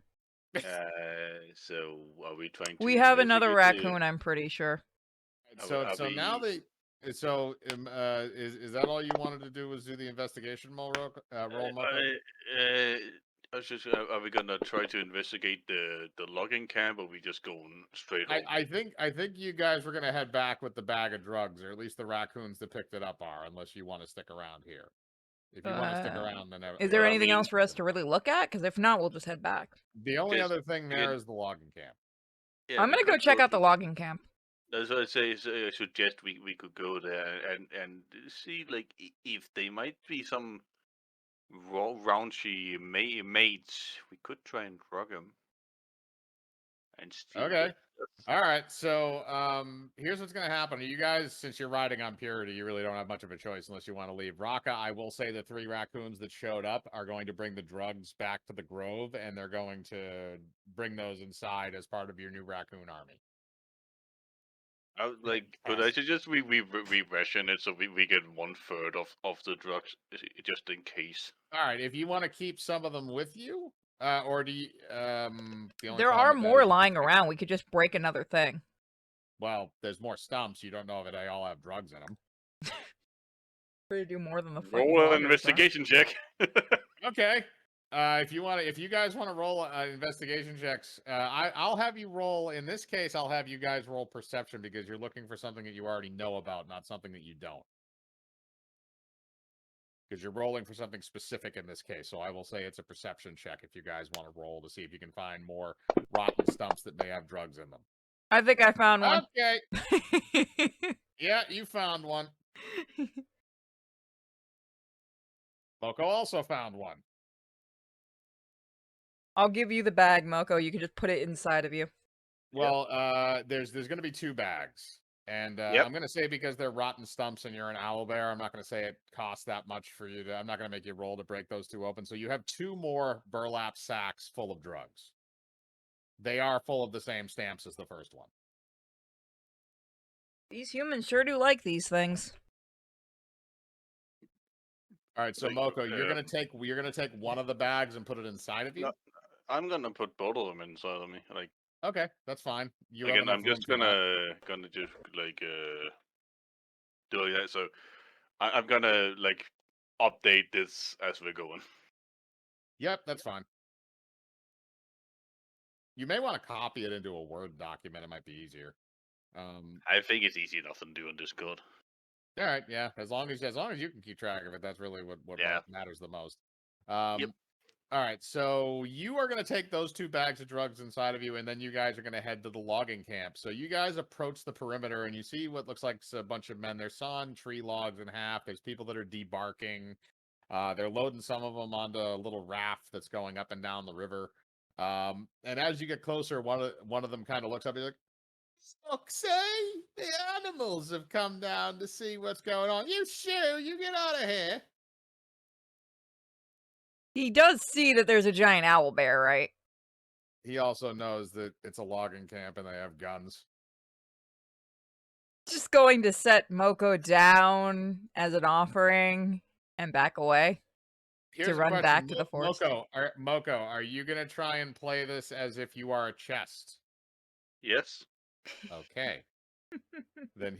So are we trying to? We have another investigate the- raccoon, I'm pretty sure. So now we- that is that all you wanted to do? Was do the investigation roll, Moko? Are we gonna try to investigate the logging camp, or we just going straight home? I think you guys were gonna head back with the bag of drugs, or at least the raccoons that picked it up are, unless you want to stick around here. If you want to stick around, then Is there Well, I anything mean- else for us to really look at? Because if not, we'll just head back. the only Because other thing there again- is the logging camp. Yeah, I'm we gonna go could check out to- the logging camp. That's what I say. I suggest we could go there and see like if they might be some raunchy mates. We could try and drug them. And steal Okay. their stuff. All right, so here's what's gonna happen. You guys, since you're riding on purity, you really don't have much of a choice unless you want to leave. Raka, I will say the 3 raccoons that showed up are going to bring the drugs back to the grove, and they're going to bring those inside as part of your new raccoon army. I would like, but I suggest we ration it so we get 1/3 of the drugs just in case. All right, if you want to keep some of them with you, or do you, the only There problem are with that more is- lying around. We could just break another thing. Well, there's more stumps. You don't know if they all have drugs in them. We do more than the fucking Roll an loggers, huh? investigation check. Okay. If you guys want to roll investigation checks, I'll have you roll. In this case, I'll have you guys roll perception because you're looking for something that you already know about, not something that you don't. Because you're rolling for something specific in this case, so I will say it's a perception check if you guys want to roll to see if you can find more rotten stumps that may have drugs in them. I think I found one. Okay. Yeah, you found one. Moko also found one. I'll give you the bag, Moko. You can just put it inside of you. Well, there's going to be 2 bags. And Yep. I'm going to say because they're rotten stumps and you're an owlbear, I'm not going to say it costs that much for you to. I'm not going to make you roll to break those 2 open. So you have 2 more burlap sacks full of drugs. They are full of the same stamps as the first one. These humans sure do like these things. All right, so Like, Moko, you're going to take one of the bags and put it inside of you. No, I'm gonna put both of them inside of me. Like Okay, that's fine. You have again, enough I'm room just for that. gonna just like do that. So I'm gonna like update this as we're going. Yep, that's fine. You may want to copy it into a Word document. It might be easier. I think it's easy enough to do in Discord. All right, yeah. As long as you can keep track of it, that's really what Yeah. matters the most. Yep. All right, so you are going to take those 2 bags of drugs inside of you, and then you guys are going to head to the logging camp. So you guys approach the perimeter, and you see what looks like a bunch of men. They're sawing tree logs in half. There's people that are debarking. They're loading some of them onto a little raft that's going up and down the river. And as you get closer, one of them kind of looks up. He's like, "Look, say the animals have come down to see what's going on. You shoo, you get out of here." He does see that there's a giant owl bear, right? He also knows that it's a logging camp and they have guns. Just going to set Moko down as an offering and back away. Here's a run question. back to the forest. Moko, are you gonna try and play this as if you are a chest? Yes. Okay. Then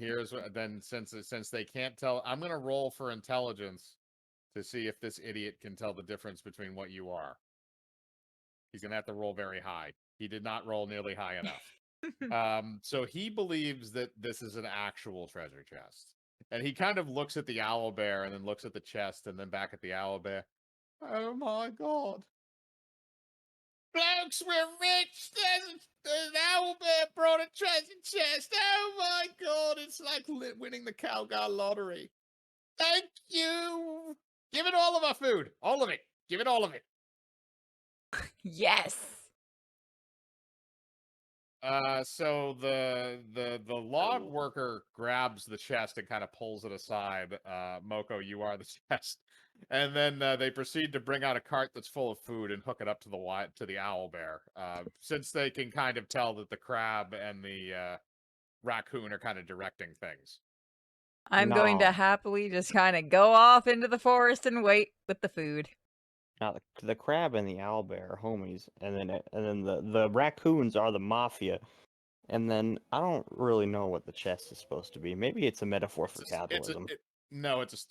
since they can't tell, I'm gonna roll for intelligence to see if this idiot can tell the difference between what you are. He's gonna have to roll very high. He did not roll nearly high enough. So he believes that this is an actual treasure chest. And he kind of looks at the owlbear and then looks at the chest and then back at the owlbear. Oh my god. Blokes, we're rich! There's an owlbear brought a treasure chest! Oh my god, it's like winning the Calgar lottery. Thank you! Give it all of our food! All of it! Give it all of it! Yes. So the log worker grabs the chest and kind of pulls it aside. Moko, you are the chest. And then they proceed to bring out a cart that's full of food and hook it up to the owlbear. Since they can kind of tell that the crab and the raccoon are kind of directing things. I'm going to No. happily just kind of go off into the forest and wait with the food. Now the crab and the owlbear are homies, and then the raccoons are the mafia. And then I don't really know what the chest is supposed to be. Maybe it's a metaphor for capitalism. No, it's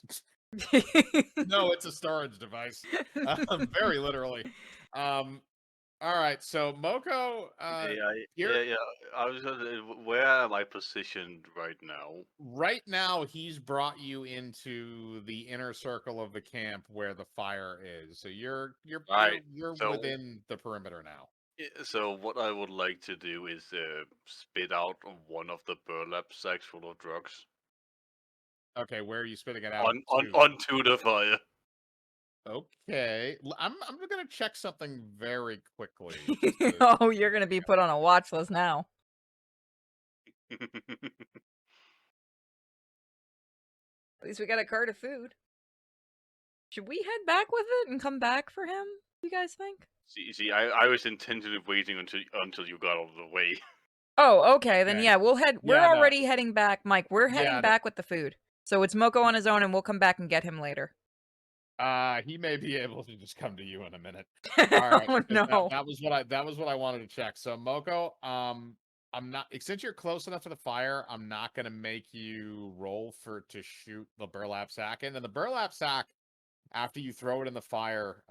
a storage device. Very literally. All right, so Moko, yeah. I was gonna. Where am I positioned right now? right now he's brought you into the inner circle of the camp where the fire is. So you're Right, you're so- within the perimeter now. So what I would like to do is spit out one of the burlap sacks full of drugs Okay, where are you spitting it out to? onto the fire. Okay, I'm gonna check something very quickly. just to- Oh, you're going to be put on a watch list now. At least we got a cart of food. Should we head back with it and come back for him? You guys think? See, I was intentionally waiting until you got out of the way. Oh, okay. Then Okay. yeah, we'll head. We're Yeah, no. already heading back, Mike. We're heading Yeah, no. back with the food. So it's Moko on his own, and we'll come back and get him later. He may be able to just come to you in a minute. All right, Oh 'cause no. that was what I wanted to check. So Moko, I'm not, since you're close enough to the fire, I'm not gonna make you roll to shoot the burlap sack in. And the burlap sack, after you throw it in the fire,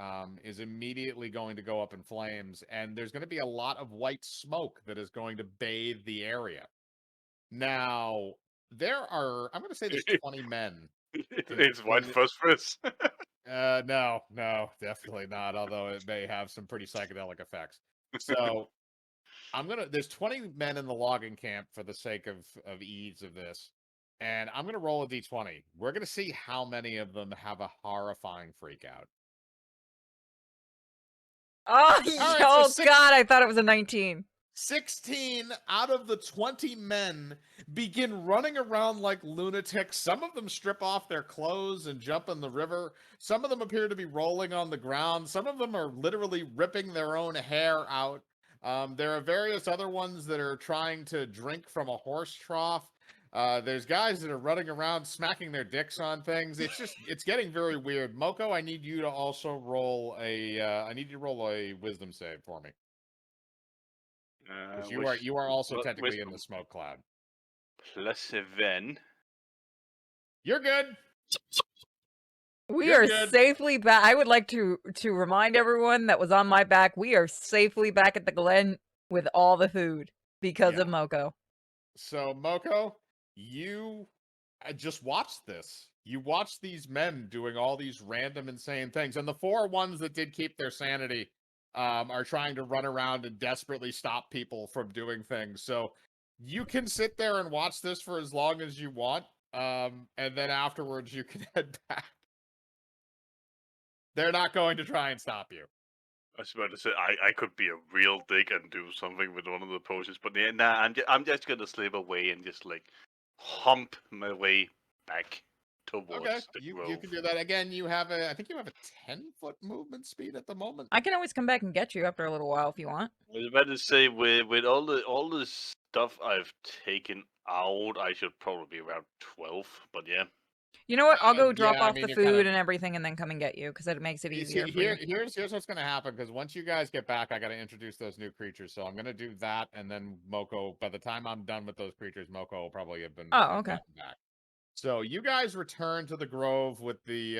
is immediately going to go up in flames, and there's going to be a lot of white smoke that is going to bathe the area. Now, I'm going to say there's 20 men. It's white phosphorus. No, definitely not. Although it may have some pretty psychedelic effects. So there's 20 men in the logging camp for the sake of ease of this. And I'm going to roll a d20. We're going to see how many of them have a horrifying freak out. Oh, right, oh so God! I thought it was a 19. 16 out of the 20 men begin running around like lunatics. Some of them strip off their clothes and jump in the river. Some of them appear to be rolling on the ground. Some of them are literally ripping their own hair out. There are various other ones that are trying to drink from a horse trough. There's guys that are running around smacking their dicks on things. It's getting very weird. Moko, I need you to also roll a wisdom save for me. You are also technically in the smoke cloud. +7. You're good. We You're are good. safely back. I would like to remind everyone that was on my back. We are safely back at the Glen with all the food because of Moko. So Moko, you just watched this. You watched these men doing all these random insane things, and the 4 ones that did keep their sanity are trying to run around and desperately stop people from doing things. So you can sit there and watch this for as long as you want, and then afterwards you can head back. They're not going to try and stop you. I was about to say I could be a real dick and do something with one of the poses, but yeah, nah, I'm just gonna slip away and just like hump my way back towards Okay, the you grove. can do that again. I think you have a 10-foot movement speed at the moment. I can always come back and get you after a little while if you want. I was about to say with all the stuff I've taken out, I should probably be around 12. But yeah, You know what? I'll go drop yeah, I off mean, the you're food kinda- and everything and then come and get you because it makes it easier for you. Here's what's gonna happen, because once you guys get back, I gotta introduce those new creatures. So I'm gonna do that, and then Moko. By the time I'm done with those creatures, Moko will probably have been Oh, okay. gotten back. So you guys return to the grove with the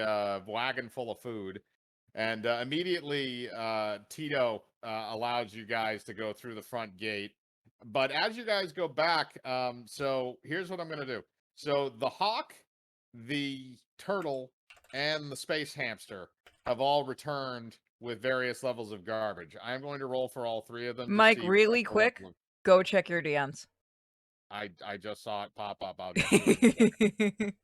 wagon full of food, and immediately Tito allows you guys to go through the front gate. But as you guys go back, so here's what I'm gonna do. So the hawk the turtle and the space hamster have all returned with various levels of garbage. I'm going to roll for all three of them. To Mike, see really exactly what quick, go check your DMs. I just saw it pop up. I'll get to it.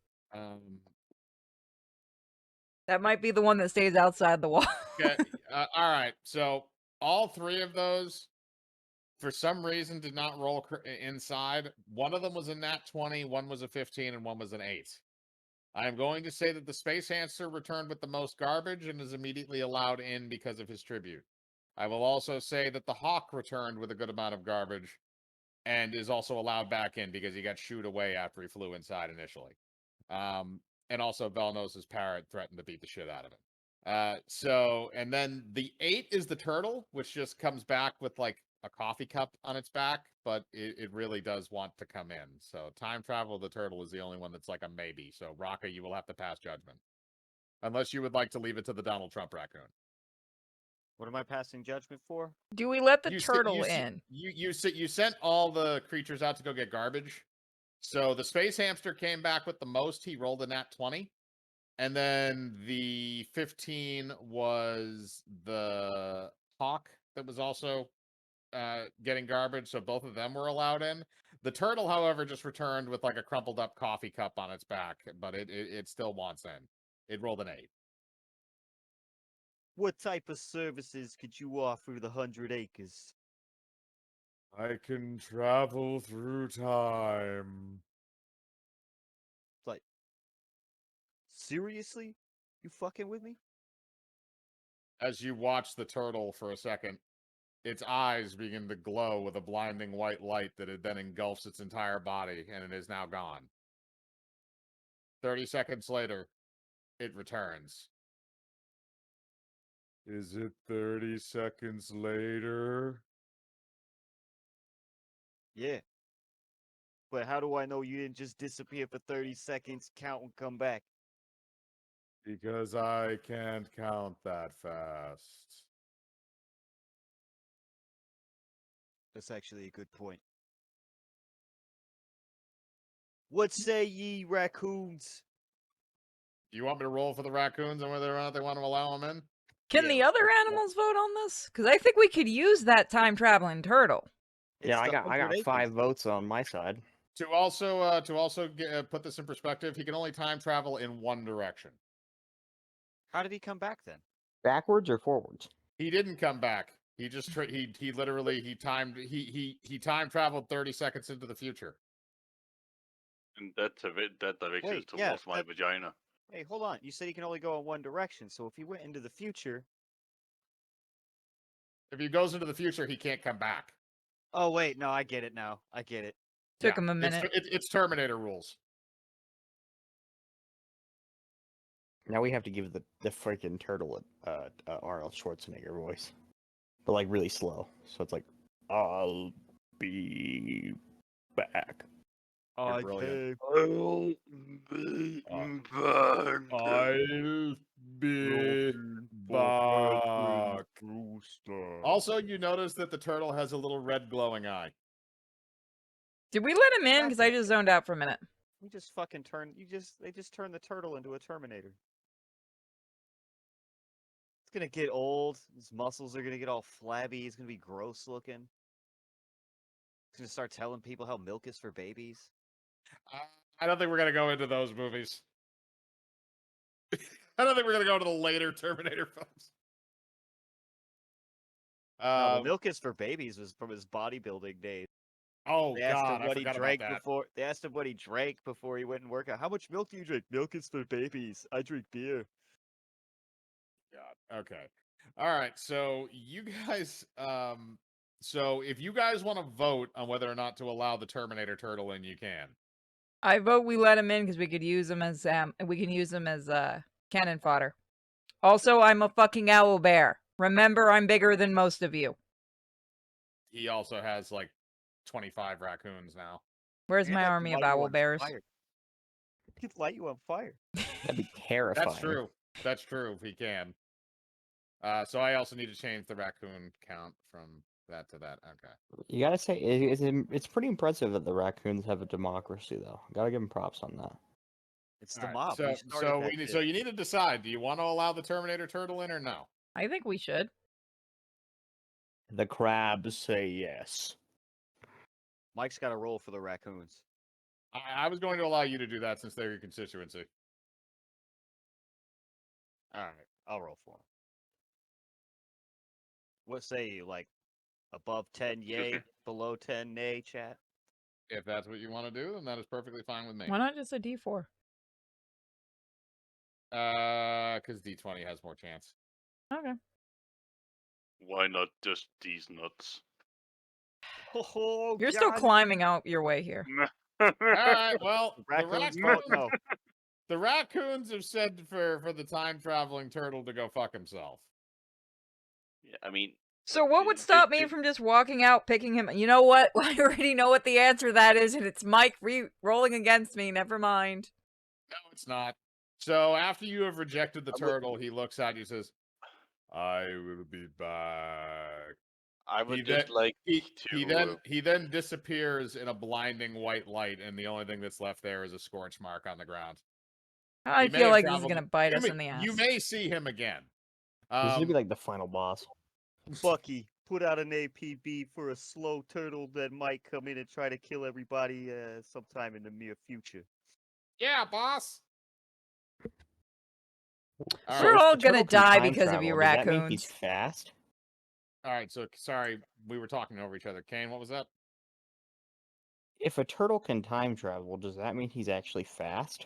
That might be the one that stays outside the wall. Okay. All right. So all three of those, for some reason, did not roll inside. One of them was a nat 20, one was a 15, and one was an 8. I am going to say that the space hamster returned with the most garbage and is immediately allowed in because of his tribute. I will also say that the hawk returned with a good amount of garbage and is also allowed back in because he got shooed away after he flew inside initially. And also Velnose's parrot threatened to beat the shit out of him. And then the 8 is the turtle, which just comes back with like a coffee cup on its back, but it really does want to come in. So time travel of the turtle is the only one that's like a maybe. So Raka, you will have to pass judgment. Unless you would like to leave it to the Donald Trump raccoon. What am I passing judgment for? Do we let the You turtle in? You sent all the creatures out to go get garbage. So the space hamster came back with the most. He rolled a nat 20. And then the 15 was the hawk that was also getting garbage. So both of them were allowed in. The turtle, however, just returned with like a crumpled up coffee cup on its back, but it still wants in. It rolled an 8. What type of services could you offer the 100 acres? I can travel through time. Like, seriously? You fucking with me? As you watch the turtle for a second, its eyes begin to glow with a blinding white light that it then engulfs its entire body, and it is now gone. 30 seconds later, it returns. Is it 30 seconds later? Yeah. But how do I know you didn't just disappear for 30 seconds, count, and come back? Because I can't count that fast. That's actually a good point. What say ye, raccoons? Do you want me to roll for the raccoons and whether or not they want to allow them in? Can Yeah, the other animals vote on this? Because I think we could use that time traveling turtle. Yeah, It's I the got 100 acres. 5 votes on my side. To also put this in perspective, he can only time travel in one direction. How did he come back then? Backwards or forwards? He didn't come back. He just he literally time traveled 30 seconds into the future. And that direction is Wait, yeah, towards my vagina. Hey, hold on. You said he can only go in one direction, so if he went into the future... If he goes into the future, he can't come back. Oh, wait, no, I get it now. I get it. Took him a minute. It's Terminator rules. Now we have to give the freaking turtle Arnold Schwarzenegger voice, but like really slow. So it's like, I'll be back. I brilliant. I'll be back. I'll be back. Also, you notice that the turtle has a little red glowing eye. Did we let him in? Because I Exactly. just zoned out for a minute. We just fucking turned... They just turned the turtle into a Terminator. It's gonna get old. His muscles are gonna get all flabby. He's gonna be gross looking. He's gonna start telling people how milk is for babies. I don't think we're gonna go into those movies. I don't think we're gonna go to the later Terminator films. No, the milk is for babies was from his bodybuilding days. Oh They asked God, him what I he forgot drank about that. before. They asked him what he drank before he went and worked out. How much milk do you drink? Milk is for babies. I drink beer. God. Okay. All right. So you guys, so if you guys want to vote on whether or not to allow the Terminator turtle in, you can. I vote we let him in because we could use him as cannon fodder. Also, I'm a fucking owl bear. Remember, I'm bigger than most of you. He also has like 25 raccoons now. Where's And my I can army of light you owl on bears? fire. He could light you on fire. That'd be terrifying. That's true. That's true. He can. So I also need to change the raccoon count from that to that. Okay. You gotta say it's pretty impressive that the raccoons have a democracy, though. Gotta give them props on that. It's All the right, mob. So We started that shit. so you need to decide: do you want to allow the Terminator turtle in or no? I think we should. The crabs say yes. Mike's got to roll for the raccoons. I was going to allow you to do that since they're your constituency. All right, I'll roll for him. What say you? Like above 10 Excuse me. yay, below 10 nay, chat? If that's what you want to do, then that is perfectly fine with me. Why not just a D4? Because D20 has more chance. Okay. Why not just these nuts? Oh, You're still God. climbing out your way here. All right. Well, Raccoons vote no. the raccoons have said for the time traveling turtle to go fuck himself. Yeah, I mean, So what would It- stop me it- from just walking out, picking him? You know what? I already know what the answer to that is, and it's Mike rolling against me. Never mind. No, it's not. So after you have rejected the I would- turtle, he looks at you and says, "I will be back." I would He just then like he then disappears in a blinding white light, and the only thing that's left there is a scorch mark on the ground. I He may feel have like this is traveled- gonna bite you us may- in the ass. You may see him again. This would be like the final boss. Bucky, put out an APB for a slow turtle that might come in and try to kill everybody sometime in the near future. Yeah, boss. All We're right. all if the gonna turtle can die time because of you, travel, does that mean he's raccoons. fast? All right. So sorry, we were talking over each other. Kane, what was that? If a turtle can time travel, does that mean he's actually fast?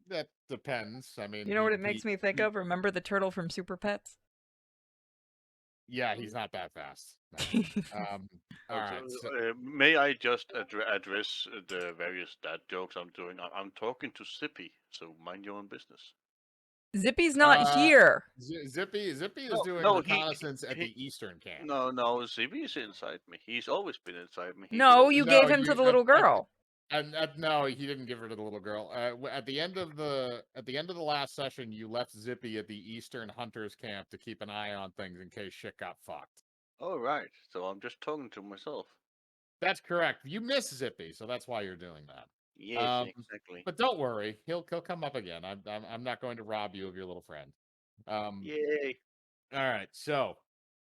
That depends. I mean, You know what it makes me think of? Remember the turtle from Super Pets? Yeah, he's not that fast. No. All right. So, may I just address the various dad jokes I'm doing? I'm talking to Sippy, so mind your own business. Zippy's not here. Zippy is No, doing no, reconnaissance at he- the Eastern camp. No, Zippy is inside me. He's always been inside me. He No, will- you No, gave him to you- the little girl. And no, he didn't give her to the little girl. At the end of the last session, you left Zippy at the Eastern Hunters camp to keep an eye on things in case shit got fucked. Oh, right. So I'm just talking to myself. That's correct. You miss Zippy, so that's why you're doing that. Yes, exactly. But don't worry, he'll come up again. I'm not going to rob you of your little friend. Yay. All right. So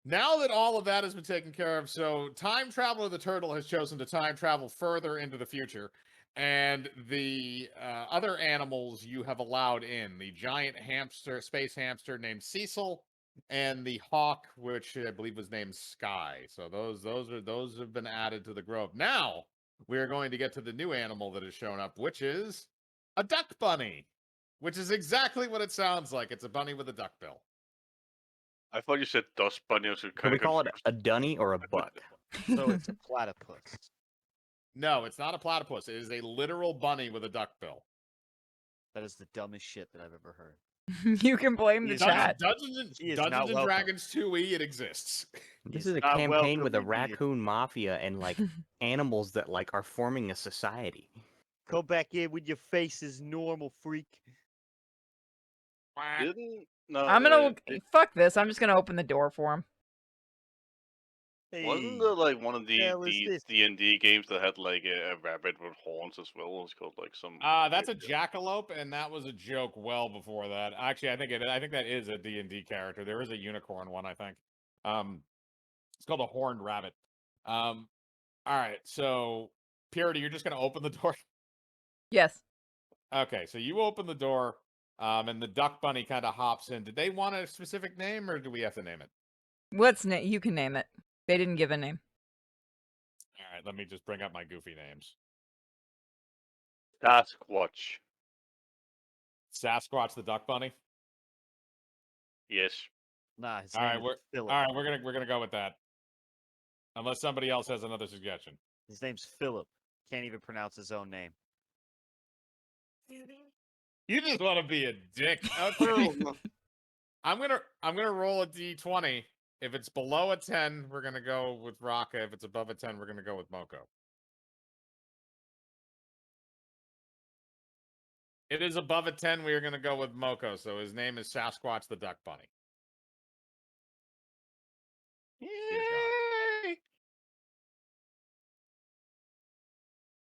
now that all of that has been taken care of, so Time Traveler the Turtle has chosen to time travel further into the future, and the other animals you have allowed in: the giant hamster, space hamster named Cecil, and the hawk, which I believe was named Sky. So those have been added to the grove. Now we are going to get to the new animal that has shown up, which is a duck bunny, which is exactly what it sounds like. It's a bunny with a duck bill. I thought you said dust bunny. Can we call it a dunny or a buck? So it's a platypus. No, it's not a platypus. It is a literal bunny with a duck bill. That is the dumbest shit that I've ever heard. You can blame the He's chat. He is Dungeons not and welcome. Dragons 2e, it exists. This He's is a not campaign with a welcome in here. raccoon mafia and like animals that like are forming a society. Come back in with your face is normal, freak. Didn't no. I'm gonna fuck this. I'm just gonna open the door for him. Wasn't Hey, there like one of hell is the this? D&D games that had like a rabbit with horns as well? It was called like some. That's a jackalope, and that was a joke well before that. Actually, I think that is a D&D character. There is a unicorn one, I think. It's called a horned rabbit. All right, so Purity, you're just gonna open the door. Yes. Okay, so you open the door, and the duck bunny kind of hops in. Did they want a specific name, or do we have to name it? You can name it. They didn't give a name. All right, let me just bring up my goofy names. Sasquatch. Sasquatch the duck bunny. Yes. Nah, his All name right, is Philip. all right, we're gonna go with that. Unless somebody else has another suggestion. His name's Philip. Can't even pronounce his own name. You just want to be a dick. Okay. I'm gonna roll a d20. If it's below a 10, we're gonna go with Raka. If it's above a 10, we're gonna go with Moko. It is above a 10, we are gonna go with Moko. So his name is Sasquatch the Duck Bunny. Dear God.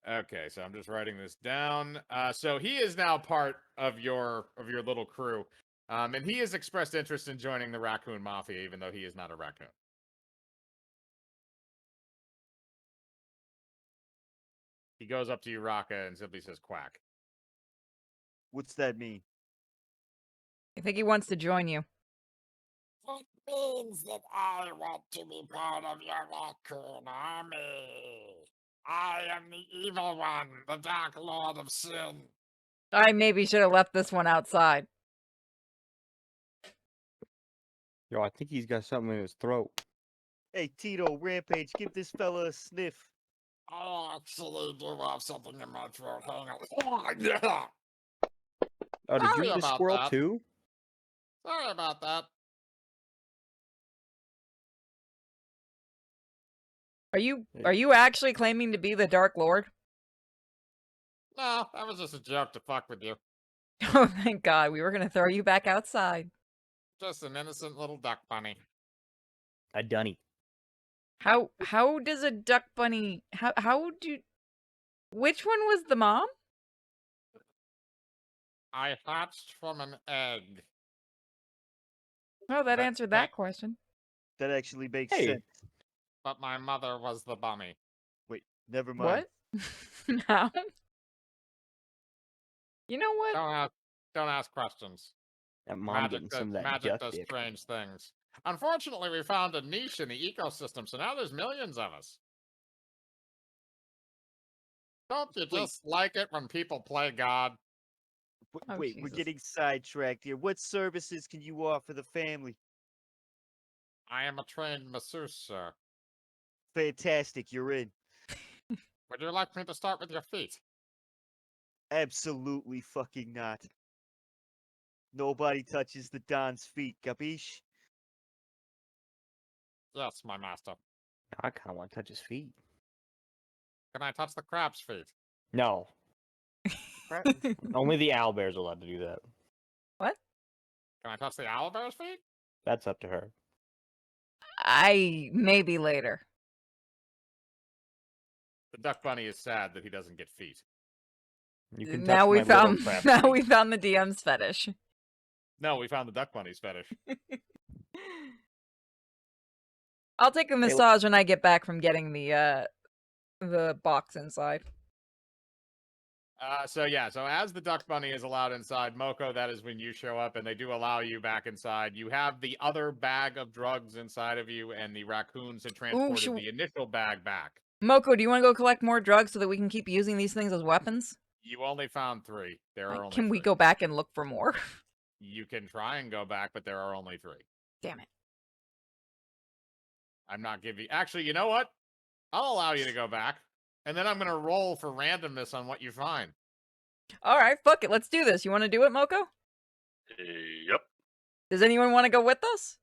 Okay, so I'm just writing this down. So he is now part of your little crew, and he has expressed interest in joining the Raccoon Mafia, even though he is not a raccoon. He goes up to you, Raka, and simply says, "Quack." What's that mean? I think he wants to join you. It means that I want to be part of your raccoon army. I am the evil one, the Dark Lord of Sin. I maybe should have left this one outside. Yo, I think he's got something in his throat. Hey, Tito, Rampage, give this fella a sniff. I actually do have something in my throat. Hang on. Oh, yeah. Oh, did you Sorry eat a about squirrel that. too? Sorry about that. Are you actually claiming to be the Dark Lord? No, that was just a joke to fuck with you. Oh, thank God. We were going to throw you back outside. Just an innocent little duck bunny. A dunny. How does a duck bunny... How do... Which one was the mom? I hatched from an egg. Oh, that That- answered that question. That actually makes Hey. sense. But my mother was the bunny. Wait, never mind. What? No. You know what? Don't ask questions. That mom getting some of that Magic duck does dick. strange things. Unfortunately, we found a niche in the ecosystem, so now there's millions of us. Don't you Wait. just like it when people play God? Oh, Wait, we're Jesus. getting sidetracked here. What services can you offer the family? I am a trained masseuse, sir. Fantastic, you're in. Would you like me to start with your feet? Absolutely fucking not. Nobody touches the Don's feet, capiche? Yes, my master. I kind of want to touch his feet. Can I touch the crab's feet? No, only the owlbear's allowed to do that. What? Can I touch the owlbear's feet? That's up to her. Maybe later. The duck bunny is sad that he doesn't get feet. You can touch Now my we little found crab's now feet. we found the DM's fetish. No, we found the duck bunny's fetish. I'll take a massage when I get back from getting the box inside. So as the duck bunny is allowed inside, Moko, that is when you show up, and they do allow you back inside. You have the other bag of drugs inside of you, and the raccoons had transported should- the initial bag back. Moko, do you want to go collect more drugs so that we can keep using these things as weapons? You only found 3. There are Like, only can we 3. go back and look for more? You can try and go back, but there are only 3. Damn it. I'm not giving... Actually, you know what? I'll allow you to go back, and then I'm going to roll for randomness on what you find. Alright, fuck it, let's do this. You want to do it, Moko? Yep. Does anyone want to go with us?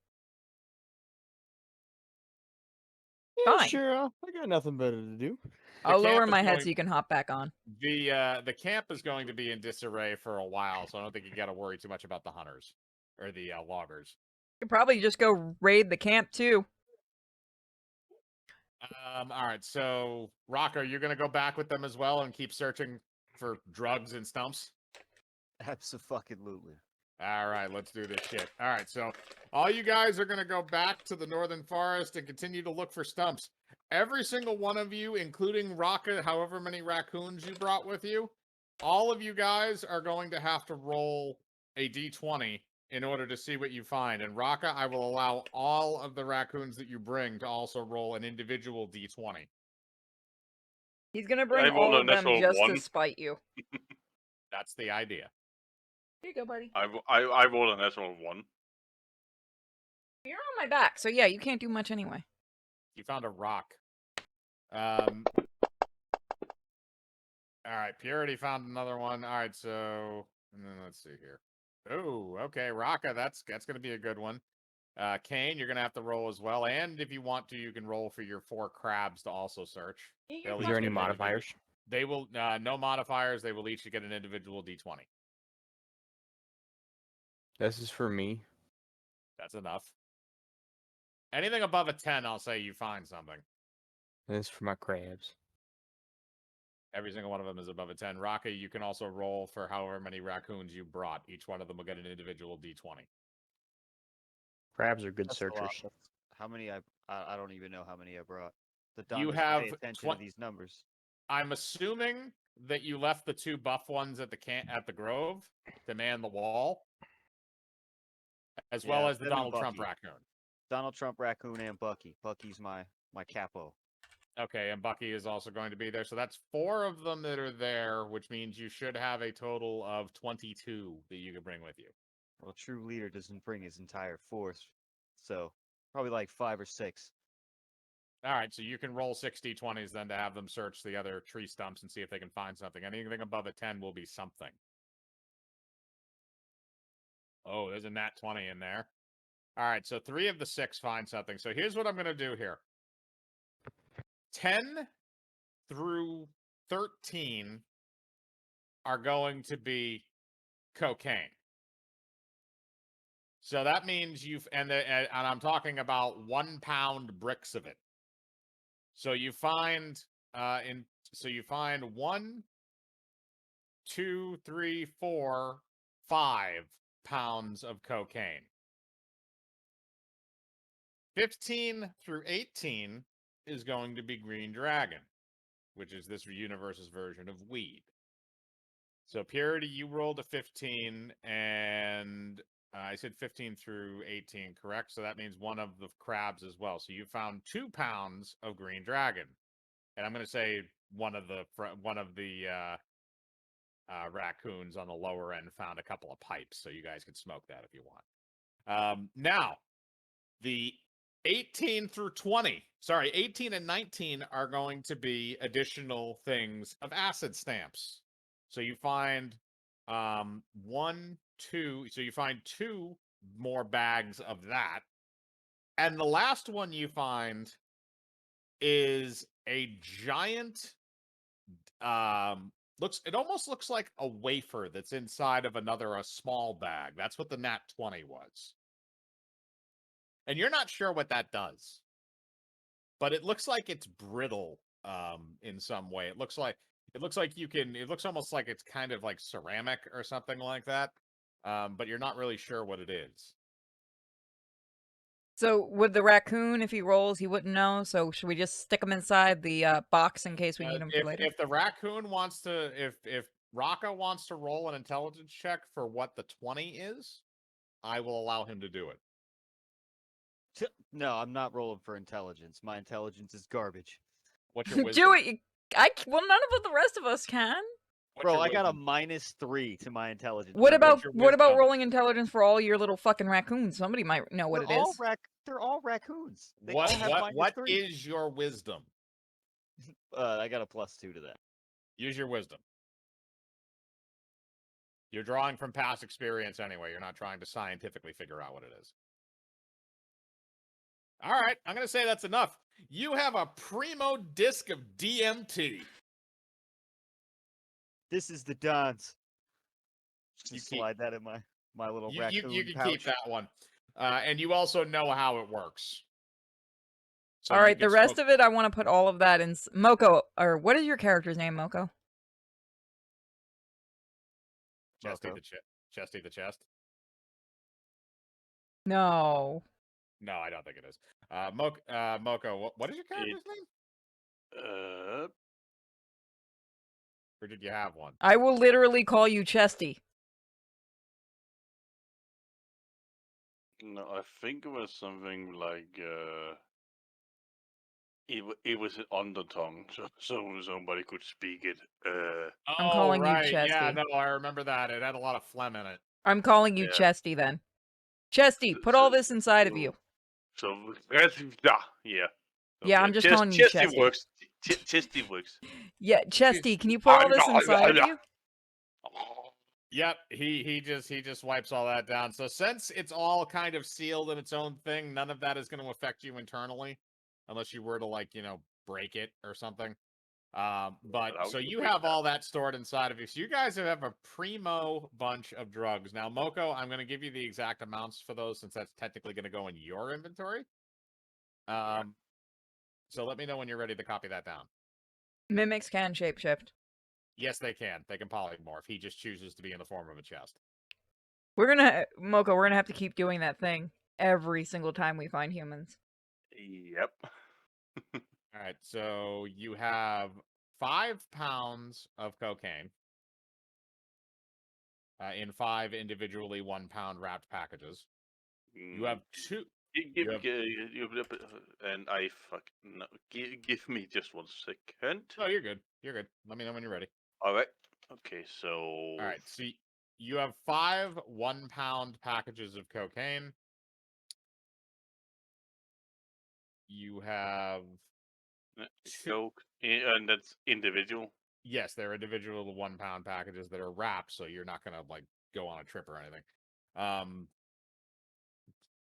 Yeah, Fine. sure. I got nothing better to do. I'll camp lower is my head going- so you can hop back on. The camp is going to be in disarray for a while, so I don't think you got to worry too much about the hunters or the loggers. You could probably just go raid the camp too. All right, so Rocco, you're gonna go back with them as well and keep searching for drugs and stumps. Absolutely. All right, let's do this shit. All right, so all you guys are gonna go back to the northern forest and continue to look for stumps. Every single one of you, including Rocca, however many raccoons you brought with you, all of you guys are going to have to roll a d20 in order to see what you find. And Rocca, I will allow all of the raccoons that you bring to also roll an individual d20. He's gonna bring rolled all a of them natural just to 1. spite you. That's the idea. Here you go, buddy. I rolled a natural 1. You're on my back, so yeah, you can't do much anyway. You found a rock. All right, Purity found another one. All right, so and then let's see here. Oh, okay, Rocca, that's gonna be a good one. Kane, you're gonna have to roll as well, and if you want to, you can roll for your 4 crabs to also search. They'll Is each there any get an individual- modifiers? They will no modifiers. They will each get an individual d20. This is for me. That's enough. Anything above a 10, I'll say you find something. This is for my crabs. Every single one of them is above a 10. Rocky, you can also roll for however many raccoons you brought. Each one of them will get an individual d20. Crabs are good That's a lot. searchers. How many I don't even know how many I brought. The You Don doesn't have pay attention to these numbers. I'm assuming that you left the 2 buff ones at the Grove to man the wall, as well Yeah, as the them and Donald Trump Bucky. raccoon. Donald Trump raccoon and Bucky. Bucky's my capo. Okay, and Bucky is also going to be there. So that's 4 of them that are there, which means you should have a total of 22 that you can bring with you. Well, true leader doesn't bring his entire force, so probably like 5 or 6. All right, so you can roll 6 d20s then to have them search the other tree stumps and see if they can find something. Anything above a 10 will be something. Oh, there's a nat 20 in there. All right, so 3 of the 6 find something. So here's what I'm going to do here. 10 through 13 are going to be cocaine. So that means and I'm talking about 1 pound bricks of it. So you find 1, 2, 3, 4, 5 pounds of cocaine. 15 through 18 is going to be Green Dragon, which is this universe's version of weed. So Purity, you rolled a 15, and I said 15 through 18, correct? So that means one of the crabs as well. So you found 2 pounds of Green Dragon, and I'm going to say one of the raccoons on the lower end found a couple of pipes, so you guys can smoke that if you want. Now, the 18 and 19 are going to be additional things of acid stamps. So you find 1, 2, so you find 2 more bags of that. And the last one you find is a giant it almost looks like a wafer that's inside of a small bag. That's what the nat 20 was. And you're not sure what that does. But it looks like it's brittle in some way. It looks almost like it's kind of like ceramic or something like that. But you're not really sure what it is. So would the raccoon, if he rolls, he wouldn't know? So should we just stick him inside the box in case we need him for later? If the raccoon wants to, if Raka wants to roll an intelligence check for what the 20 is, I will allow him to do it. No, I'm not rolling for intelligence. My intelligence is garbage. What's your wisdom? Do it. Well, none of the rest of us can. Bro, I got a -3 to my intelligence. What What's your about wisdom? rolling intelligence for all your little fucking raccoons? Somebody might know what it is. They're all raccoons. They What all have what -3. is your wisdom? I got a +2 to that. Use your wisdom. You're drawing from past experience anyway. You're not trying to scientifically figure out what it is. All right, I'm going to say that's enough. You have a primo disc of DMT. This is the Don's. You slide that in my little raccoon You can pouch. keep that one. And you also know how it works. So all right, the rest of it, I want to put all of that in. Moko, or what is your character's name, Moko? Chesty the chest? No. No, I don't think it is. Moko, what is your character's name? Or did you have one? I will literally call you Chesty. No, I think it was something like it was on the tongue, so somebody could speak it. I'm calling you Yeah, Chesty. no, I remember that. It had a lot of phlegm in it. I'm calling you Yeah. Chesty then. Chesty, put all this inside of you. So yeah. Yeah, I'm just calling you Chesty. Works. Chesty works. Yeah, Chesty, can you put all this inside of you? Yep, he just wipes all that down. So since it's all kind of sealed in its own thing, none of that is going to affect you internally, unless you were to break it or something. But so you have all that stored inside of you. So you guys have a primo bunch of drugs. Now, Moko, I'm going to give you the exact amounts for those since that's technically going to go in your inventory. So let me know when you're ready to copy that down. Mimics can shapeshift. Yes, they can. They can polymorph. He just chooses to be in the form of a chest. We're gonna, Mocha, we're gonna have to keep doing that thing every single time we find humans. Yep. All right, so you have 5 pounds of cocaine in 5 individually 1 pound wrapped packages. You have 2. Give, You have- and I fucking no, give me just 1 second. Oh, you're good. You're good. Let me know when you're ready. All right. Okay, so. All right, so you have 5 1 pound packages of cocaine. You have Coke, and that's individual. Yes, they're individual 1 pound packages that are wrapped, so you're not gonna like go on a trip or anything.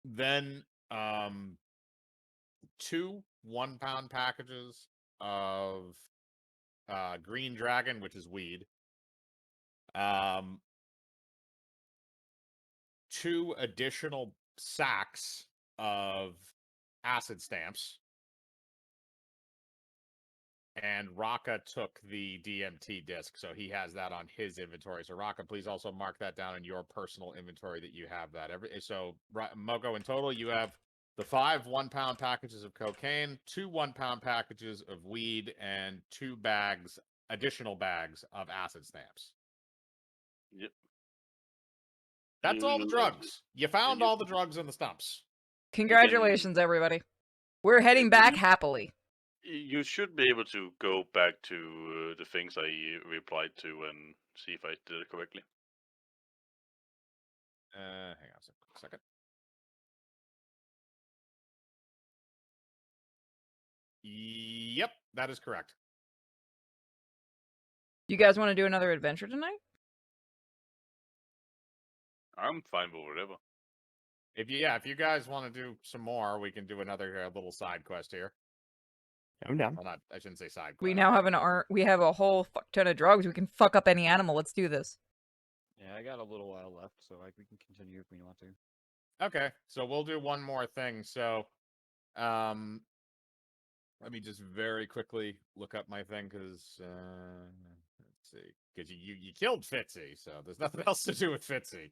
Then 2 1 pound packages of green dragon, which is weed. 2 additional sacks of acid stamps. And Raka took the DMT disc, so he has that on his inventory. So Raka, please also mark that down in your personal inventory that you have that. Mogo, in total, you have the 5 1 pound packages of cocaine, 2 1 pound packages of weed, and 2 additional bags of acid stamps. Yep. That's all the drugs. You found all the drugs in the stumps. Congratulations, everybody. We're heading back happily. You should be able to go back to the things I replied to and see if I did it correctly. Hang on a second. Yep, that is correct. You guys want to do another adventure tonight? I'm fine with whatever. If you guys want to do some more, we can do another little side quest here. I'm down. Well, I shouldn't say side quest. We now have we have a whole fuck ton of drugs. We can fuck up any animal. Let's do this. Yeah, I got a little while left, so we can continue if we want to. Okay, so we'll do one more thing. So, let me just very quickly look up my thing because let's see, because you killed Fitzy, so there's nothing else to do with Fitzy.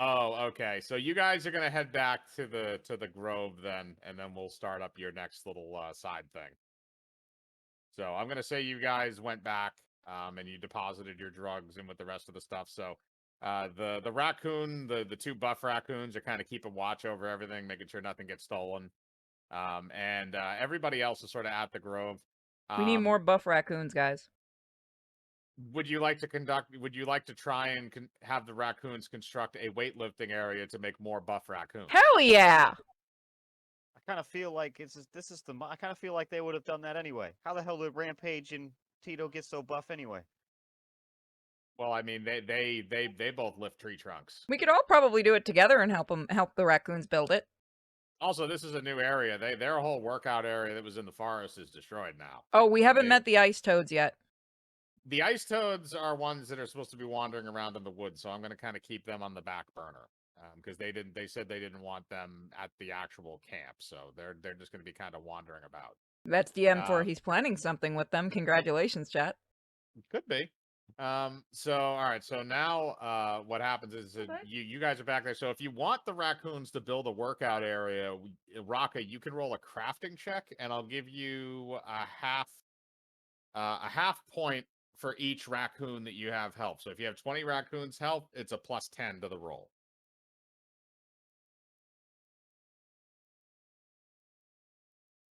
Oh, okay. So you guys are gonna head back to the grove then, and then we'll start up your next little side thing. So I'm gonna say you guys went back, and you deposited your drugs in with the rest of the stuff. So the raccoon, the 2 buff raccoons are kind of keeping watch over everything, making sure nothing gets stolen. And everybody else is sort of at the grove. We need more buff raccoons, guys. Would you like to try and have the raccoons construct a weightlifting area to make more buff raccoons? Hell yeah! I kind of feel like I kind of feel like they would have done that anyway. How the hell did Rampage and Tito get so buff anyway? Well, I mean, they both lift tree trunks. We could all probably do it together and help the raccoons build it. Also, this is a new area. Their whole workout area that was in the forest is destroyed now. Oh, we haven't met the ice toads yet. The ice toads are ones that are supposed to be wandering around in the woods, so I'm going to kind of keep them on the back burner because they said they didn't want them at the actual camp, so they're just going to be kind of wandering about. That's DM for he's planning something with them. Congratulations, chat. Could be. So all right, so now what happens is you guys are back there. So if you want the raccoons to build a workout area, Raka, you can roll a crafting check, and I'll give you a half point for each raccoon that you have help. So if you have 20 raccoons help, it's a +10 to the roll.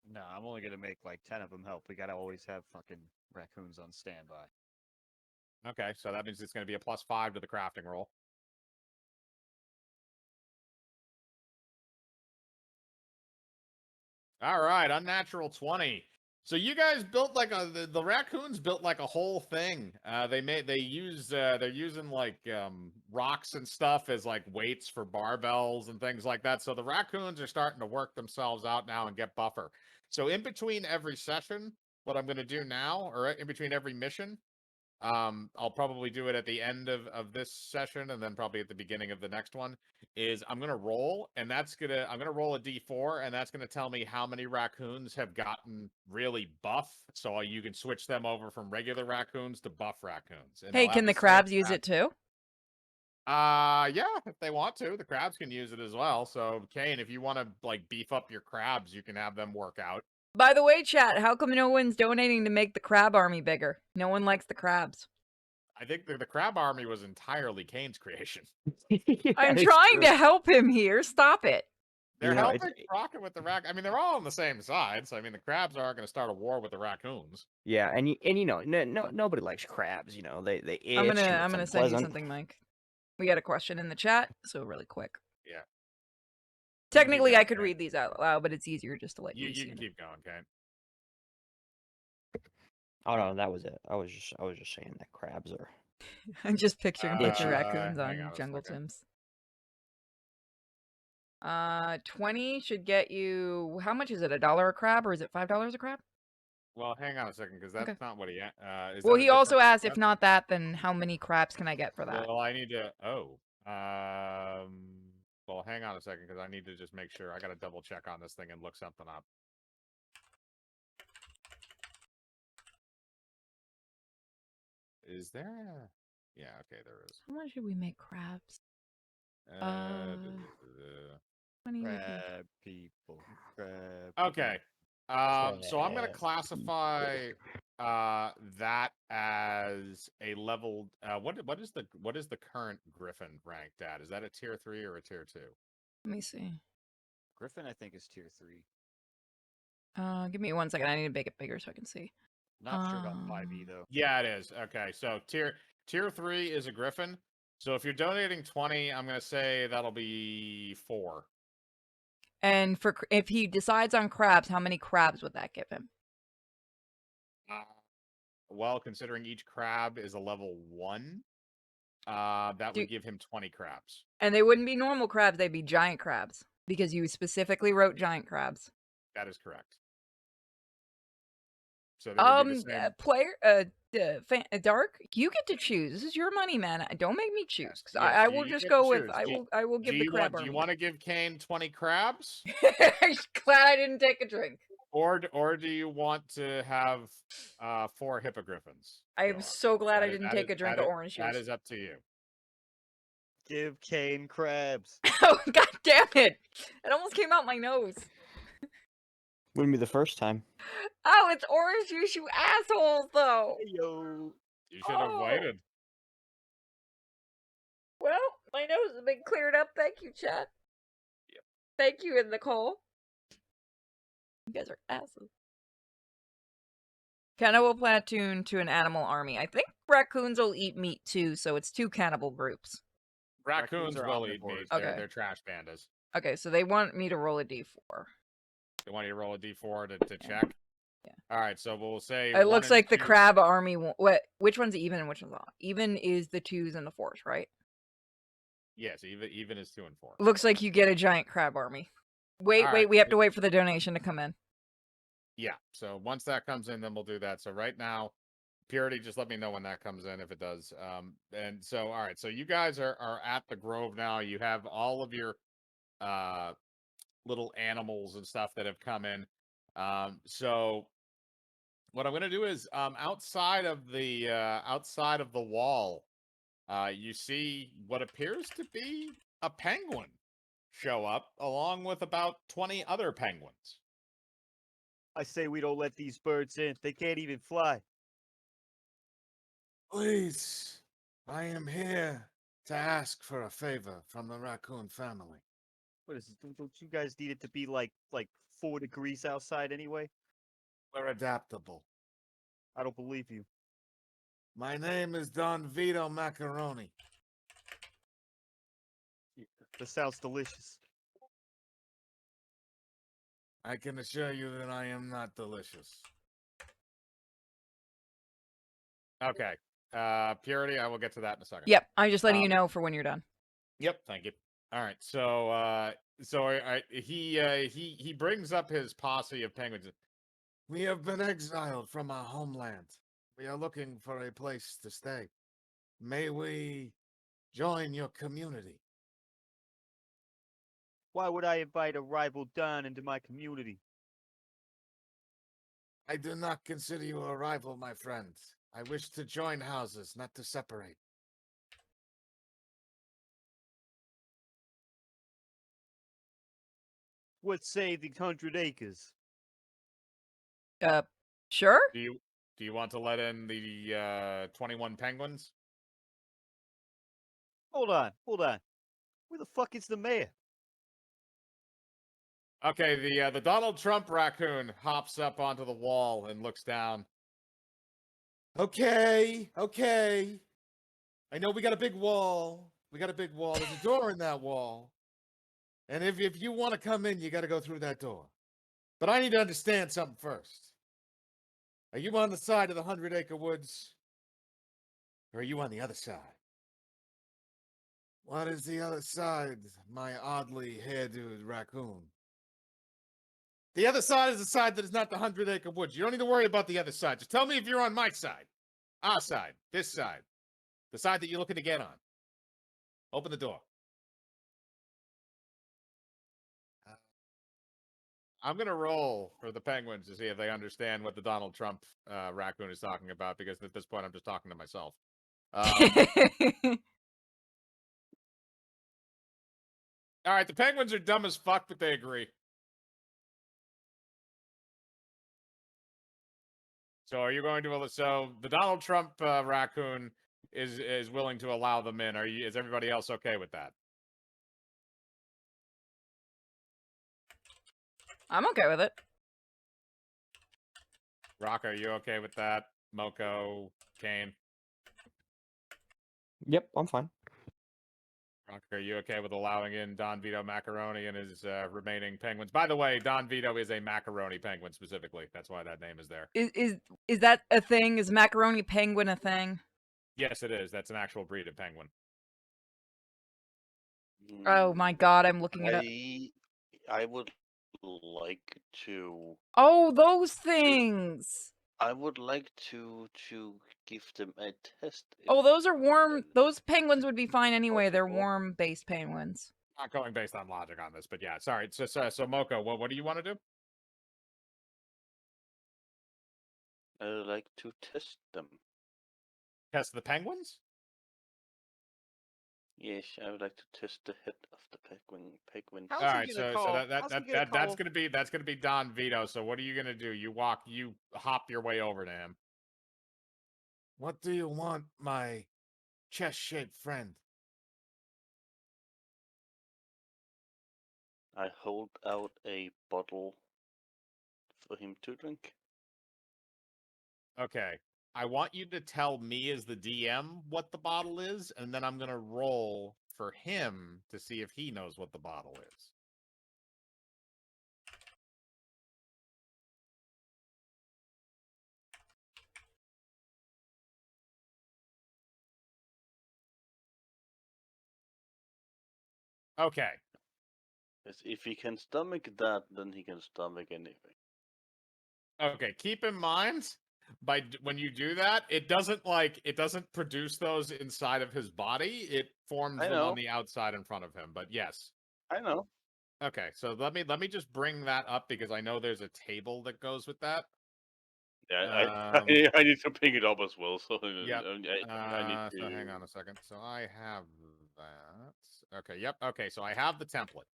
No, I'm only gonna make like 10 of them help. We gotta always have fucking raccoons on standby. Okay, so that means it's going to be a +5 to the crafting roll. All right, unnatural 20. So you guys built like the raccoons built like a whole thing. They're using like rocks and stuff as like weights for barbells and things like that. So the raccoons are starting to work themselves out now and get buffer. So in between every session, what I'm going to do now, or in between every mission, I'll probably do it at the end of this session and then probably at the beginning of the next one, is I'm gonna roll, and I'm gonna roll a d4, and that's gonna tell me how many raccoons have gotten really buff, so you can switch them over from regular raccoons to buff raccoons. And Hey, they'll can have the same crabs use stats. it too? Yeah, if they want to, the crabs can use it as well. So, Kane, if you want to like beef up your crabs, you can have them work out. By the way, chat, how come no one's donating to make the crab army bigger? No one likes the crabs. I think the crab army was entirely Kane's creation. I'm That is trying true. to help him here. Stop it. They're You know, helping Rocket with the I mean, they're all on the same side. So I mean, the crabs aren't going to start a war with the raccoons. Yeah, and you know, nobody likes crabs. You know, they itch. I'm and it's gonna send you unpleasant. something, Mike. We got a question in the chat, so really quick. Yeah. Technically, going, I could Kane. read these out loud, but it's easier just to let you You see can them. keep going, Kane. Oh no, that was it. I was just saying that crabs are. I'm just picturing a bunch of Itchy. raccoons Hang on on a Jungle second. Tims. 20 should get you. How much is it? $1 a crab, or is it $5 a crab? Well, hang on a second, because that's Okay. not what he. Is Well, that a he also different asked, if crab? not that, then how many crabs can I get for that? Well, I need to. Oh. Well, hang on a second, because I need to just make sure. I got to double check on this thing and look something up. Is there a... Yeah, okay, there is. How much should we make crabs? Uh, 20 would be- Crab people. Crab. Okay. So I'm gonna classify that as a level. What is the current Griffin ranked at? Is that a tier 3 or a tier 2? Let me see. Griffin, I think, is tier 3. Give me 1 second. I need to make it bigger so I can see. Not sure about 5e though. Yeah, it is. Okay, so tier 3 is a Griffin. So if you're donating 20, I'm gonna say that'll be 4. And if he decides on crabs, how many crabs would that give him? Well, considering each crab is a level 1, that would give him 20 crabs. And they wouldn't be normal crabs; they'd be giant crabs because you specifically wrote giant crabs. That is correct. So that would be the same. Dark, you get to choose. This is your money, man. Don't make me choose, because Yes, I you will just get go to with. choose. I will give the crab. Do you want to give Kane 20 crabs, I'm glad I didn't take a drink. or do you want to have 4 hippogriffins? I am so glad I didn't take a drink of That orange That juice. is up to you. Give Kane crabs. Oh, god damn it! It almost came out my nose. Wouldn't be the first time. Oh, it's orange juice, you assholes, though. Hey, yo. You should have Oh. waited. Well, my nose has been cleared up. Thank you, chat. Yep. Thank you, in the call. You guys are assholes. Cannibal platoon to an animal army. I think raccoons will eat meat too, so it's 2 cannibal groups. Raccoons are will eat omnivores. meat. Okay. They're trash pandas. Okay, so they want me to roll a d4. They want you to roll a d4 to check. Yeah. All right, so we'll say It looks like the 2. crab army. Which one's even and which one's odd? Even is the 2s and the 4s, right? Yes, even is 2 and 4. Looks like you get a giant crab army. Wait, All right. we have to wait for the donation to come in. Yeah, so once that comes in, then we'll do that. So right now, Purity, just let me know when that comes in if it does. And so, all right, so you guys are at the Grove now. You have all of your little animals and stuff that have come in. So what I'm gonna do is outside of the wall, you see what appears to be a penguin show up along with about 20 other penguins. I say we don't let these birds in. They can't even fly. Please, I am here to ask for a favor from the raccoon family. What is it? Don't you guys need it to be like 4 degrees outside anyway? We're adaptable. I don't believe you. My name is Don Vito Macaroni. That sounds delicious. I can assure you that I am not delicious. Okay. Purity, I will get to that in a second. Yep, I'm just letting you know for when you're done. Yep, thank you. All right, so he brings up his posse of penguins. We have been exiled from our homeland. We are looking for a place to stay. May we join your community? Why would I invite a rival Don into my community? I do not consider you a rival, my friend. I wish to join houses, not to separate. What say the 100 acres? Sure. Do you want to let in the 21 penguins? Hold on. Where the fuck is the mayor? Okay, the Donald Trump raccoon hops up onto the wall and looks down. Okay. I know we got a big wall. There's a door in that wall. And if you want to come in, you got to go through that door. But I need to understand something first. Are you on the side of the 100-acre woods? Or are you on the other side? What is the other side, my oddly hairdoed raccoon? The other side is the side that is not the 100-acre woods. You don't need to worry about the other side. Just tell me if you're on my side. Our side. This side. The side that you're looking to get on. Open the door. I'm going to roll for the penguins to see if they understand what the Donald Trump raccoon is talking about, because at this point I'm just talking to myself. All right, the penguins are dumb as fuck, but they agree. So are you going to? So the Donald Trump raccoon is willing to allow them in. Is everybody else okay with that? I'm okay with it. Rock, are you okay with that? Moko, Kane, Yep, I'm fine. Rock, are you okay with allowing in Don Vito Macaroni and his remaining penguins? By the way, Don Vito is a macaroni penguin specifically. That's why that name is there. Is that a thing? Is macaroni penguin a thing? Yes, it is. That's an actual breed of penguin. Oh my god, I'm looking it up. I would like to. Oh, those things. I would like to give them a test. Oh, if those are warm. then Those penguins would be fine anyway. They're possible. warm-based penguins. Not going based on logic on this, but yeah. Sorry. So Moko, what do you want to do? I would like to test them. Test the penguins? Yes, I would like to test the head of the penguin. How's All he right, gonna so call- that's how's he gonna call- gonna be Don Vito. So what are you gonna do? You hop your way over to him. What do you want, my chest-shaped friend? I hold out a bottle for him to drink. Okay. I want you to tell me as the DM what the bottle is, and then I'm gonna roll for him to see if he knows what the bottle is. Okay. If he can stomach that, then he can stomach anything. Okay, keep in mind when you do that, it doesn't produce those inside of his body. It forms I them on know. the outside in front of him. But yes. I know. Okay, so let me just bring that up because I know there's a table that goes with that. Yeah, I need to pick it up as well. So Yep. I need to. So hang on a second. So I have that. Okay. Yep. Okay. So I have the template.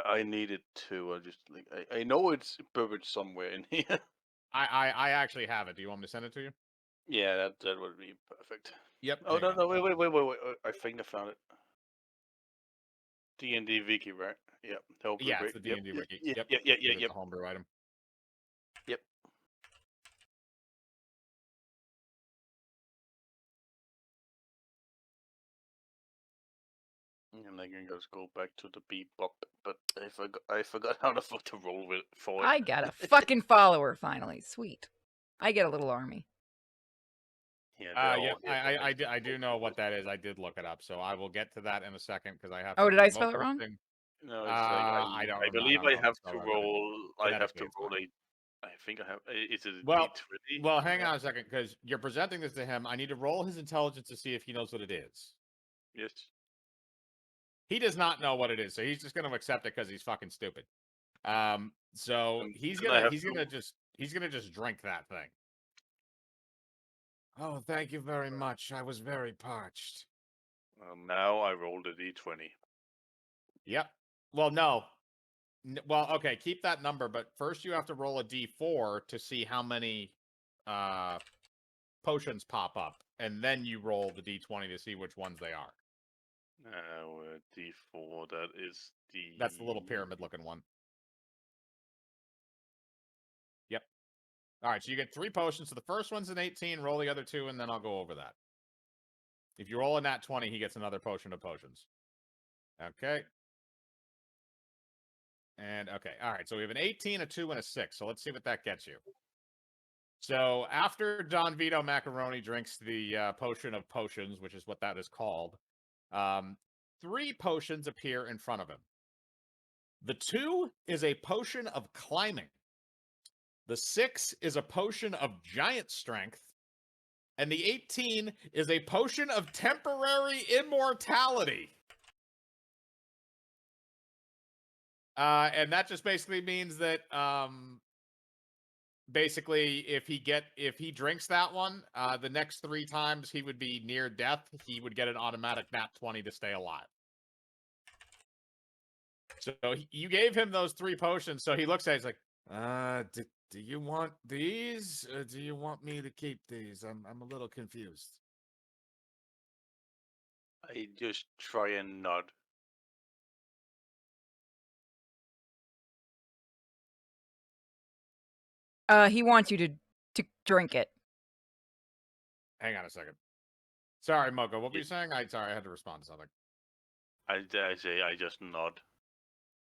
I need it too. I just like I know it's buried somewhere in here. I actually have it. Do you want me to send it to you? Yeah, that would be perfect. Yep. Oh hang no, on. no, wait! I think I found it. D&D wiki, right? Yep. Yeah, it's the D&D wiki. Yep. It's a homebrew item. Yep. And I can just go back to the bebop, but I forgot how the fuck to roll with for it. I got a fucking follower finally. Sweet. I get a little army. Yeah, Yep. I do know what that is. I did look it up, so I will get to that in a second because I have. Oh, to did do I spell it Moko's wrong? No, it's like I don't. I believe don't know I how to have spell to that, but roll. I have phonetically to it's roll fine. a I think I have. Is it a Well, D20? well, hang on a second, because you're presenting this to him. I need to roll his intelligence to see if he knows what it is. Yes. He does not know what it is, so he's just going to accept it because he's fucking stupid. So he's Then I have gonna just drink that thing. Oh, thank you very much. I was very parched. Now I rolled a D20. Yep. Well, no. Well, okay, keep that number, but first you have to roll a d4 to see how many potions pop up, and then you roll the d20 to see which ones they are. Now D4. That is the. That's the little pyramid-looking one. Yep. All right, so you get 3 potions. So the first one's an 18. Roll the other 2, and then I'll go over that. If you roll a nat 20, he gets another potion of potions. Okay. And okay, all right. So we have an 18, a 2, and a 6. So let's see what that gets you. So after Don Vito Macaroni drinks the potion of potions, which is what that is called, 3 potions appear in front of him. The 2 is a potion of climbing. The 6 is a potion of giant strength. And the 18 is a potion of temporary immortality. And that just basically means that basically if he drinks that one, the next 3 times he would be near death, he would get an automatic nat 20 to stay alive. So you gave him those 3 potions, so he looks at it, he's like, do you want these, or do you want me to keep these? I'm a little confused. I just try and nod. He wants you to drink it. Hang on a second. Sorry, Mocha, what were you saying? Sorry, I had to respond to something. I say I just nod.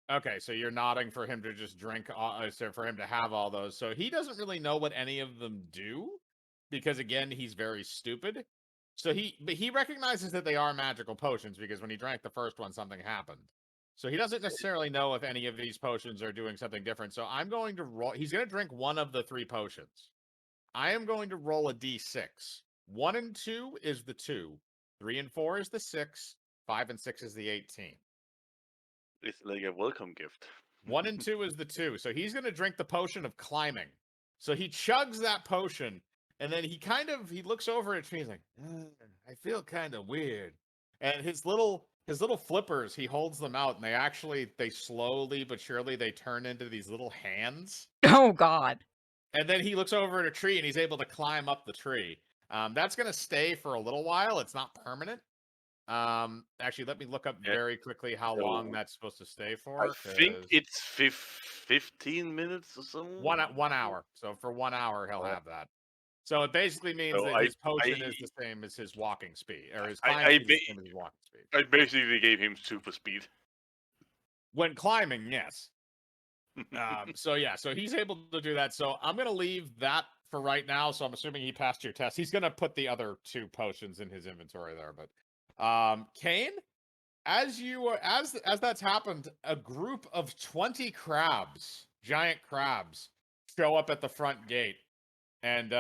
Okay, so you're nodding for him to just drink, so for him to have all those. So he doesn't really know what any of them do, because again, he's very stupid. So he recognizes that they are magical potions because when he drank the first one, something happened. So he doesn't necessarily know if any of these potions are doing something different. So I'm going to roll. He's going to drink one of the 3 potions. I am going to roll a d6. 1 and 2 is the 2. 3 and 4 is the 6. 5 and 6 is the 18. It's like a welcome gift. 1 and 2 is the 2. So he's going to drink the potion of climbing. So he chugs that potion, and then he looks over at me. He's like, I feel kind of weird. And his little flippers, he holds them out, and they slowly but surely they turn into these little hands. Oh God. And then he looks over at a tree, and he's able to climb up the tree. That's going to stay for a little while. It's not permanent. Actually, let me look up very quickly how long that's supposed to stay for. I think it's 15 minutes or something. 1 hour. So for 1 hour, he'll have that. So it basically means that his potion is the same as his walking speed, or his climbing speed is the same as his walking speed. I basically gave him super speed. When climbing, yes. So yeah, so he's able to do that. So I'm gonna leave that for right now. So I'm assuming he passed your test. He's gonna put the other 2 potions in his inventory there. But Kane, as that's happened, a group of 20 crabs, giant crabs, show up at the front gate. And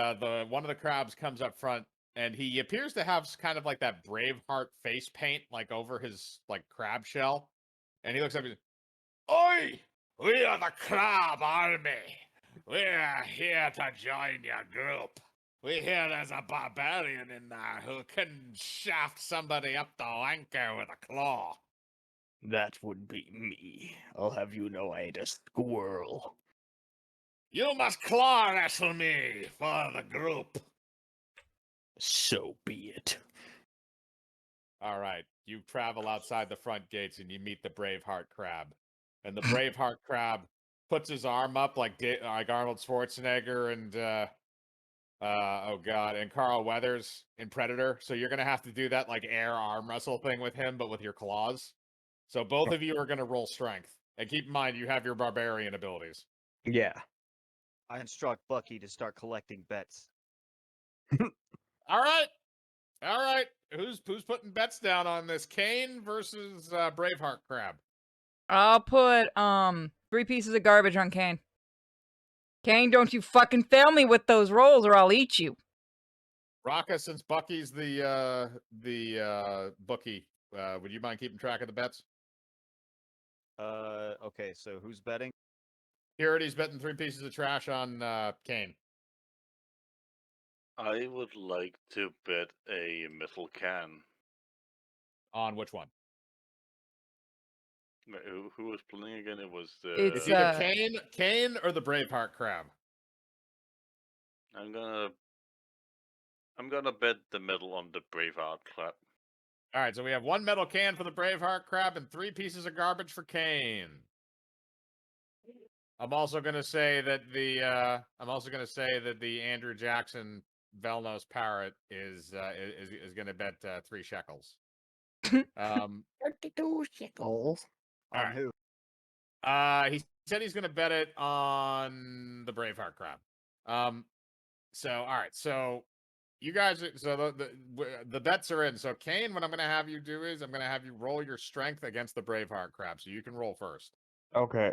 one of the crabs comes up front, and he appears to have kind of like that Braveheart face paint, like over his like crab shell. And he looks up and says, "Oi! We are the Crab Army. We're here to join your group. We hear there's a barbarian in there who can shaft somebody up the anchor with a claw." That would be me. I'll have you know I ate a squirrel. "You must claw wrestle me for the group." So be it. All right, you travel outside the front gates and you meet the Braveheart Crab. And the Braveheart Crab puts his arm up like Arnold Schwarzenegger and and Carl Weathers in Predator. So you're gonna have to do that like air arm wrestle thing with him, but with your claws. So both of you are gonna roll strength. And keep in mind you have your barbarian abilities. Yeah. I instruct Bucky to start collecting bets. All right. Who's putting bets down on this? Kane versus Braveheart Crab. I'll put 3 pieces of garbage on Kane. Kane, don't you fucking fail me with those rolls or I'll eat you. Raka, since Bucky's the bookie, would you mind keeping track of the bets? Okay, so who's betting? Purity's betting 3 pieces of trash on Kane. I would like to bet a metal can. On which one? Who was playing again? It was It's, It's either Kane or the Braveheart Crab. I'm gonna bet the metal on the Braveheart Club. All right, so we have 1 metal can for the Braveheart Crab and 3 pieces of garbage for Kane. I'm also gonna say that the Andrew Jackson Velnos parrot is gonna bet 3 shekels. 32 shekels. All On right. who? He said he's gonna bet it on the Braveheart Crab. So all right, so you guys, so the bets are in. So Kane, what I'm gonna have you do is I'm gonna have you roll your strength against the Braveheart Crab. So you can roll first. Okay,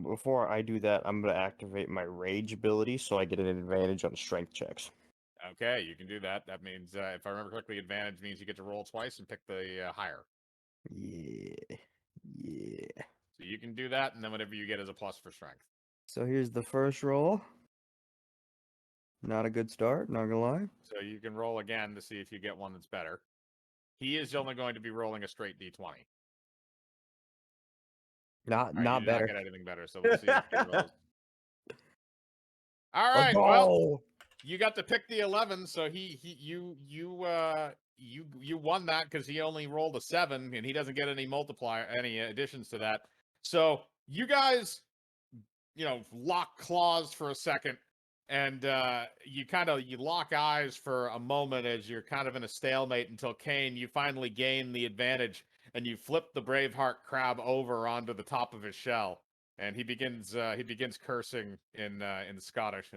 before I do that, I'm gonna activate my rage ability so I get an advantage on strength checks. Okay, you can do that. That means, if I remember correctly, advantage means you get to roll twice and pick the higher. Yeah. Yeah. So you can do that, and then whatever you get is a plus for strength. So here's the first roll. Not a good start, not gonna lie. So you can roll again to see if you get one that's better. He is only going to be rolling a straight d20. Not All right, you not did better. not get anything better, so let's see if he rolls. All Let's right, well, go! you got to pick the 11, so you won that because he only rolled a 7, and he doesn't get any additions to that. So you guys, lock claws for a second, and you lock eyes for a moment as you're kind of in a stalemate until Kane, you finally gain the advantage, and you flip the Braveheart Crab over onto the top of his shell, and he begins cursing in Scottish.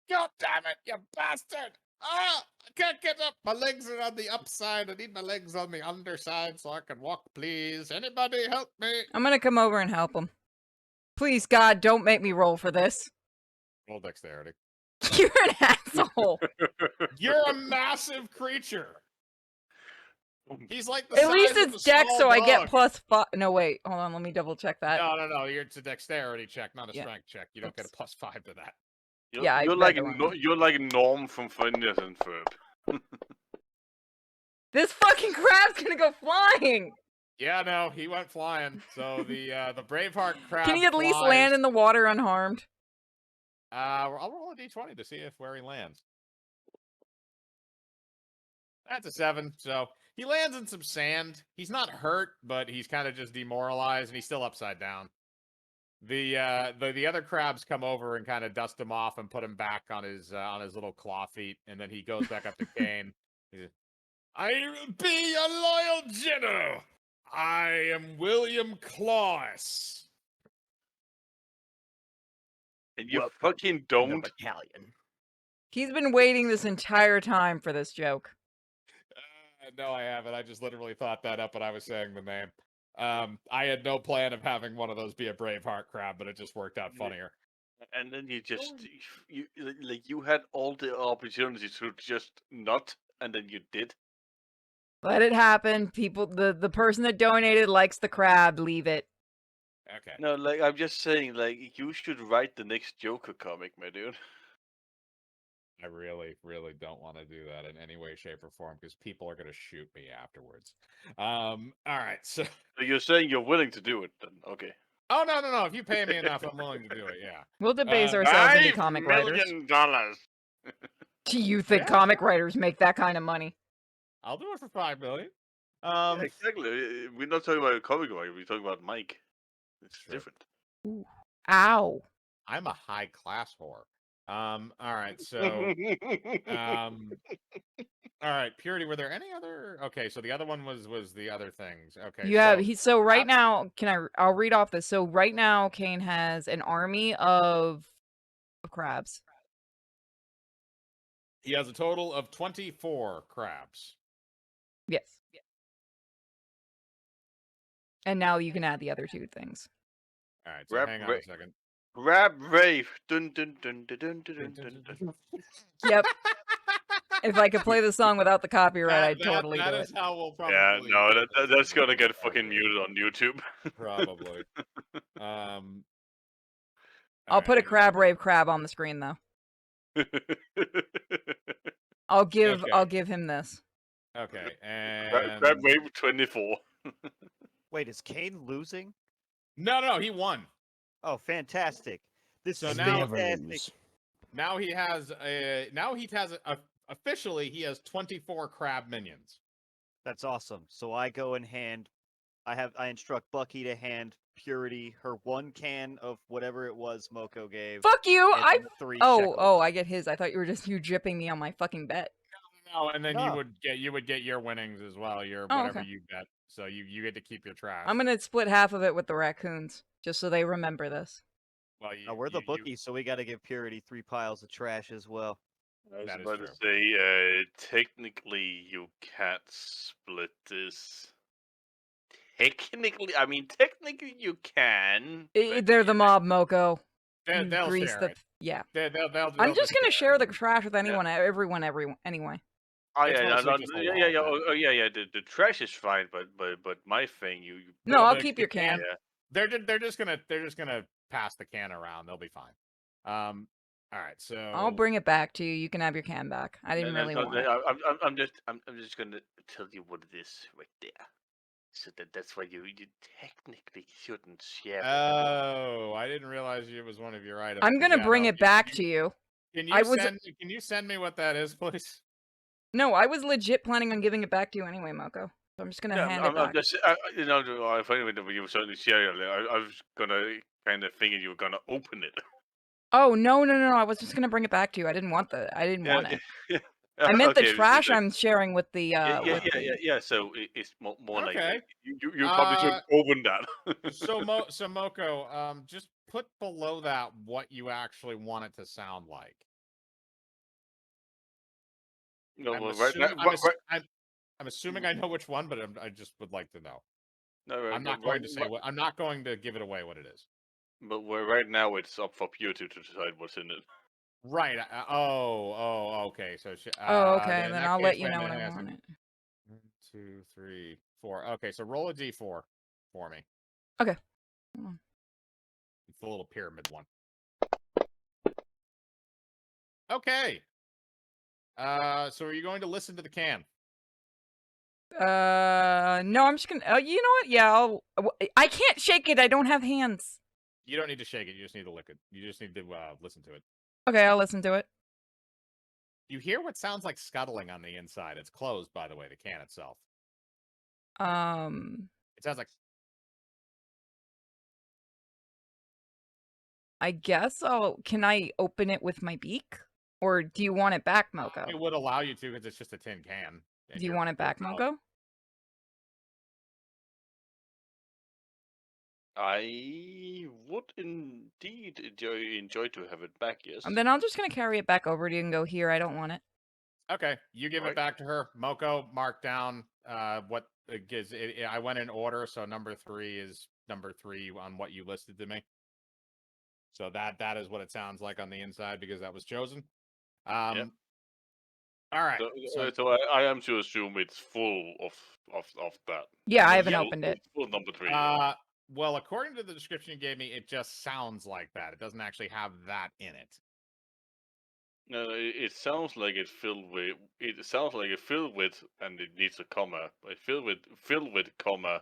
God damn it, you bastard! Ah, I can't get up. My legs are on the upside. I need my legs on the underside so I can walk, please. Anybody help me? I'm gonna come over and help him. Please, God, don't make me roll for this. Roll dexterity. You're an asshole. You're a massive creature. He's like the At size least of a it's dex, small so I get dog. +5. No, wait. Hold on. Let me double check that. No. It's a dexterity check, not a Yeah. strength check. You don't get a Oops. +5 to that. Yeah, I You're read like the wrong one. you're like Norm from Phineas and Ferb. This fucking crab's gonna go flying. Yeah, no, he went flying. So the Braveheart Crab Can he at least flies. land in the water unharmed? I'll roll a d20 to see where he lands. That's a 7. So he lands in some sand. He's not hurt, but he's kind of just demoralized, and he's still upside down. The other crabs come over and kind of dust him off and put him back on his little claw feet, and then he goes back up to Kane. I will be your loyal general. I am William Claus. And you Welcome fucking The don't. battalion. He's been waiting this entire time for this joke. No, I haven't. I just literally thought that up when I was saying the name. I had no plan of having one of those be a Braveheart Crab, but it just worked out funnier. And then you had all the opportunities to just not, and then you did. Let it happen. People, the person that donated likes the crab. Leave it. Okay. No, like I'm just saying, like you should write the next Joker comic, my dude. I really, really don't want to do that in any way, shape, or form because people are going to shoot me afterwards. All right. So You're saying you're willing to do it, then okay. Oh no! If you pay me enough, I'm willing to do it. Yeah. We'll debase ourselves into comic writers. $5 million. Do you think Yeah. comic writers make that kind of money? I'll do it for $5 million. Yeah, exactly. We're not talking about a comic writer. We're talking about Mike. It's True. different. Ow. I'm a high class whore. All right. So, all right. Purity. Were there any other? Okay. So the other one was the other things. Okay. You have so right now. I'll read off this. So right now, Kane has an army of crabs. He has a total of 24 crabs. Yes. And now you can add the other 2 things. All right. So hang on a second. Grab rave. Dun dun dun dun dun dun dun dun. Yep. If I could play the song without the copyright, I'd That totally that do is it. how we'll Yeah, probably. no, get this that's thing gonna get started. fucking muted on YouTube. Probably. Um. I'll put a alright, crab rave crab on the screen though. I'll Okay. give him this. Okay, Grab and wave 24. Wait, is Kane losing? no, he won. Oh, fantastic! This So is now- Never fantastic. lose. Now he has officially he has 24 crab minions. That's awesome. So I go and hand. I instruct Bucky to hand Purity her 1 can of whatever it was Moko gave. Fuck you! and I then the 3 oh shekels. I get his. I thought you were just jipping me on my fucking bet. No, and then No. you would get your winnings as well, your Oh, whatever okay. you bet. So you get to keep your trash. I'm gonna split half of it with the raccoons, just so they remember this. Well, Now we're the bookies, so we got to give Purity 3 piles of trash as well. I was That is about to true. say, technically you can't split this. Technically, I mean, technically you can. but They're the mob, Moko. You They'll grease share the it. yeah. They'll I'm just just gonna share share the trash with anyone, everyone, anyway. Oh It's yeah, mostly just a yeah, wall, yeah. but- Oh yeah. The trash is fine, but my thing, you. No, Well, I'll the- keep the your can. Yeah. They're just gonna pass the can around. They'll be fine. All right, so I'll bring it back to you. You can have your can back. I didn't No, really no, want it. I'm just gonna tell you what it is right there. So that's why you technically shouldn't share it. Oh, I didn't realize it was one of your items. I'm gonna bring it back to you. Can I you was- can you send me what that is, please? No, I was legit planning on giving it back to you anyway, Moko. So I'm just gonna hand it I'm back. just, you know, I find it when you were certainly share it. I was gonna kind of thinking you were gonna open it. Oh no! I was just gonna bring it back to you. I didn't want it. Yeah. I meant the Okay, trash like- I'm sharing with the yeah. So it's more like Okay. you probably should open that. So Moko, just put below that what you actually want it to sound like. No, I'm, well, assuming, I'm assuming I know which one, but I just would like to know. I'm not going to say what. I'm not going to give it away what it is. But right now it's up for you to decide what's in it. Right. Okay. So. okay, in then that I'll case, let you wait a know when minute, I hang on a want second. it. 1, 2, 3, 4. Okay, so roll a d4 for me. Okay. Hold on. It's the little pyramid one. Okay. So are you going to listen to the can? No, I'm just gonna. You know what? Yeah, I can't shake it. I don't have hands. You don't need to shake it. You just need to lick it. You just need to listen to it. Okay, I'll listen to it. You hear what sounds like scuttling on the inside. It's closed, by the way, the can itself. It sounds like. I guess can I open it with my beak? Or do you want it back, Moko? It would allow you to because it's just a tin can. and Do you you're- want it back, you're out. Moko? I would indeed enjoy to have it back. Yes. And then I'm just gonna carry it back over to you and go here. I don't want it. Okay, you give it Alright. back to her. Moko, mark down what it gives. I went in order, so number 3 is number 3 on what you listed to me. So that is what it sounds like on the inside because that was chosen. Yep. All right. So I am to assume it's full of that. Yeah, I haven't Yeah, opened it. It's full number 3. Yeah. Well, according to the description you gave me, it just sounds like that. It doesn't actually have that in it. No, it sounds like it's filled with. It sounds like it's filled with, and it needs a comma. Like filled with comma,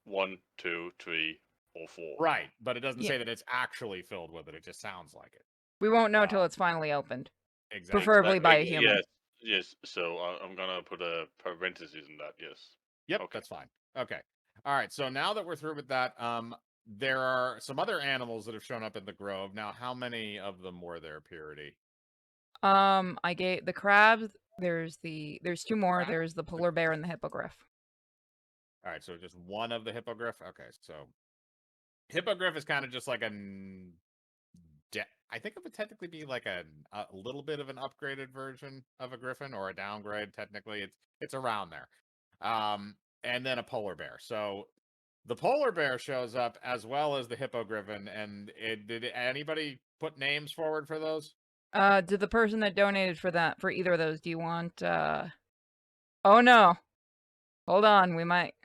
1, 2, 3, or 4. Right, but it doesn't Yeah. say that it's actually filled with it. It just sounds like it. We won't know till it's finally opened. Exactly. Preferably by a human. Yes. So I'm gonna put a parenthesis in that. Yes. Yep, Okay. that's fine. Okay. All right. So now that we're through with that, there are some other animals that have shown up in the grove. Now, how many of them were there, Purity? I gave the crabs. There's 2 more. Crab? There's the polar bear and the hippogriff. All right, so just one of the hippogriff. Okay, so hippogriff is kind of just like I think it would technically be like a little bit of an upgraded version of a griffin or a downgrade. Technically, it's around there. And then a polar bear. So The polar bear shows up as well as the hippogriffin, and did anybody put names forward for those? Did the person that donated for either of those, do you want, Oh no. Hold on, we might.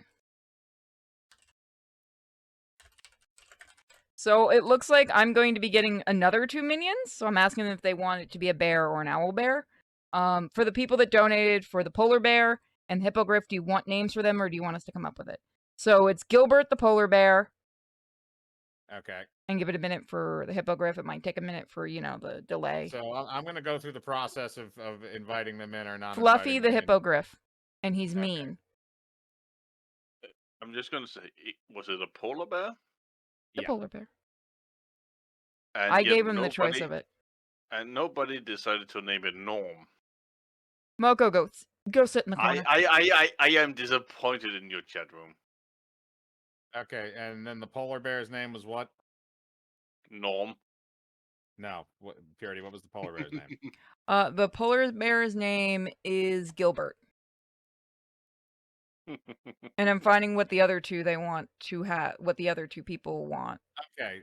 So it looks like I'm going to be getting another 2 minions, so I'm asking them if they want it to be a bear or an owl bear. For the people that donated for the polar bear and the hippogriff, do you want names for them or do you want us to come up with it? So it's Gilbert the polar bear. Okay. And give it a minute for the hippogriff. It might take a minute for, the delay. So I'm going to go through the process of inviting them in or not. Fluffy the inviting them in. hippogriff. And he's Okay. mean. I'm just gonna say, was it a polar bear? The Yeah. polar bear. And I yet gave him the choice nobody- of it. And nobody decided to name it Norm. Moko, go sit in the corner. I am disappointed in your chat room. Okay, and then the polar bear's name was what? Norm. No, Purity. What was the polar bear's name? The polar bear's name is Gilbert. And I'm finding what the other two they want to have, what the other two people want. Okay,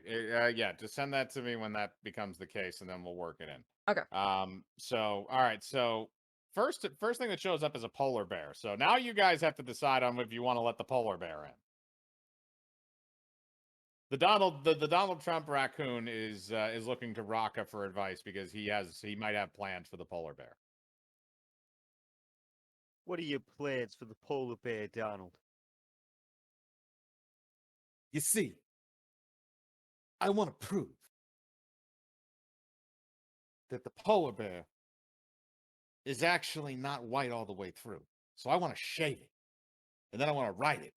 yeah, just send that to me when that becomes the case, and then we'll work it in. Okay. So all right, so first thing that shows up is a polar bear. So now you guys have to decide on if you want to let the polar bear in. The Donald Trump raccoon is looking to Raka for advice because he might have plans for the polar bear. What are your plans for the polar bear, Donald? You see, I want to prove that the polar bear is actually not white all the way through. So I want to shave it, and then I want to ride it.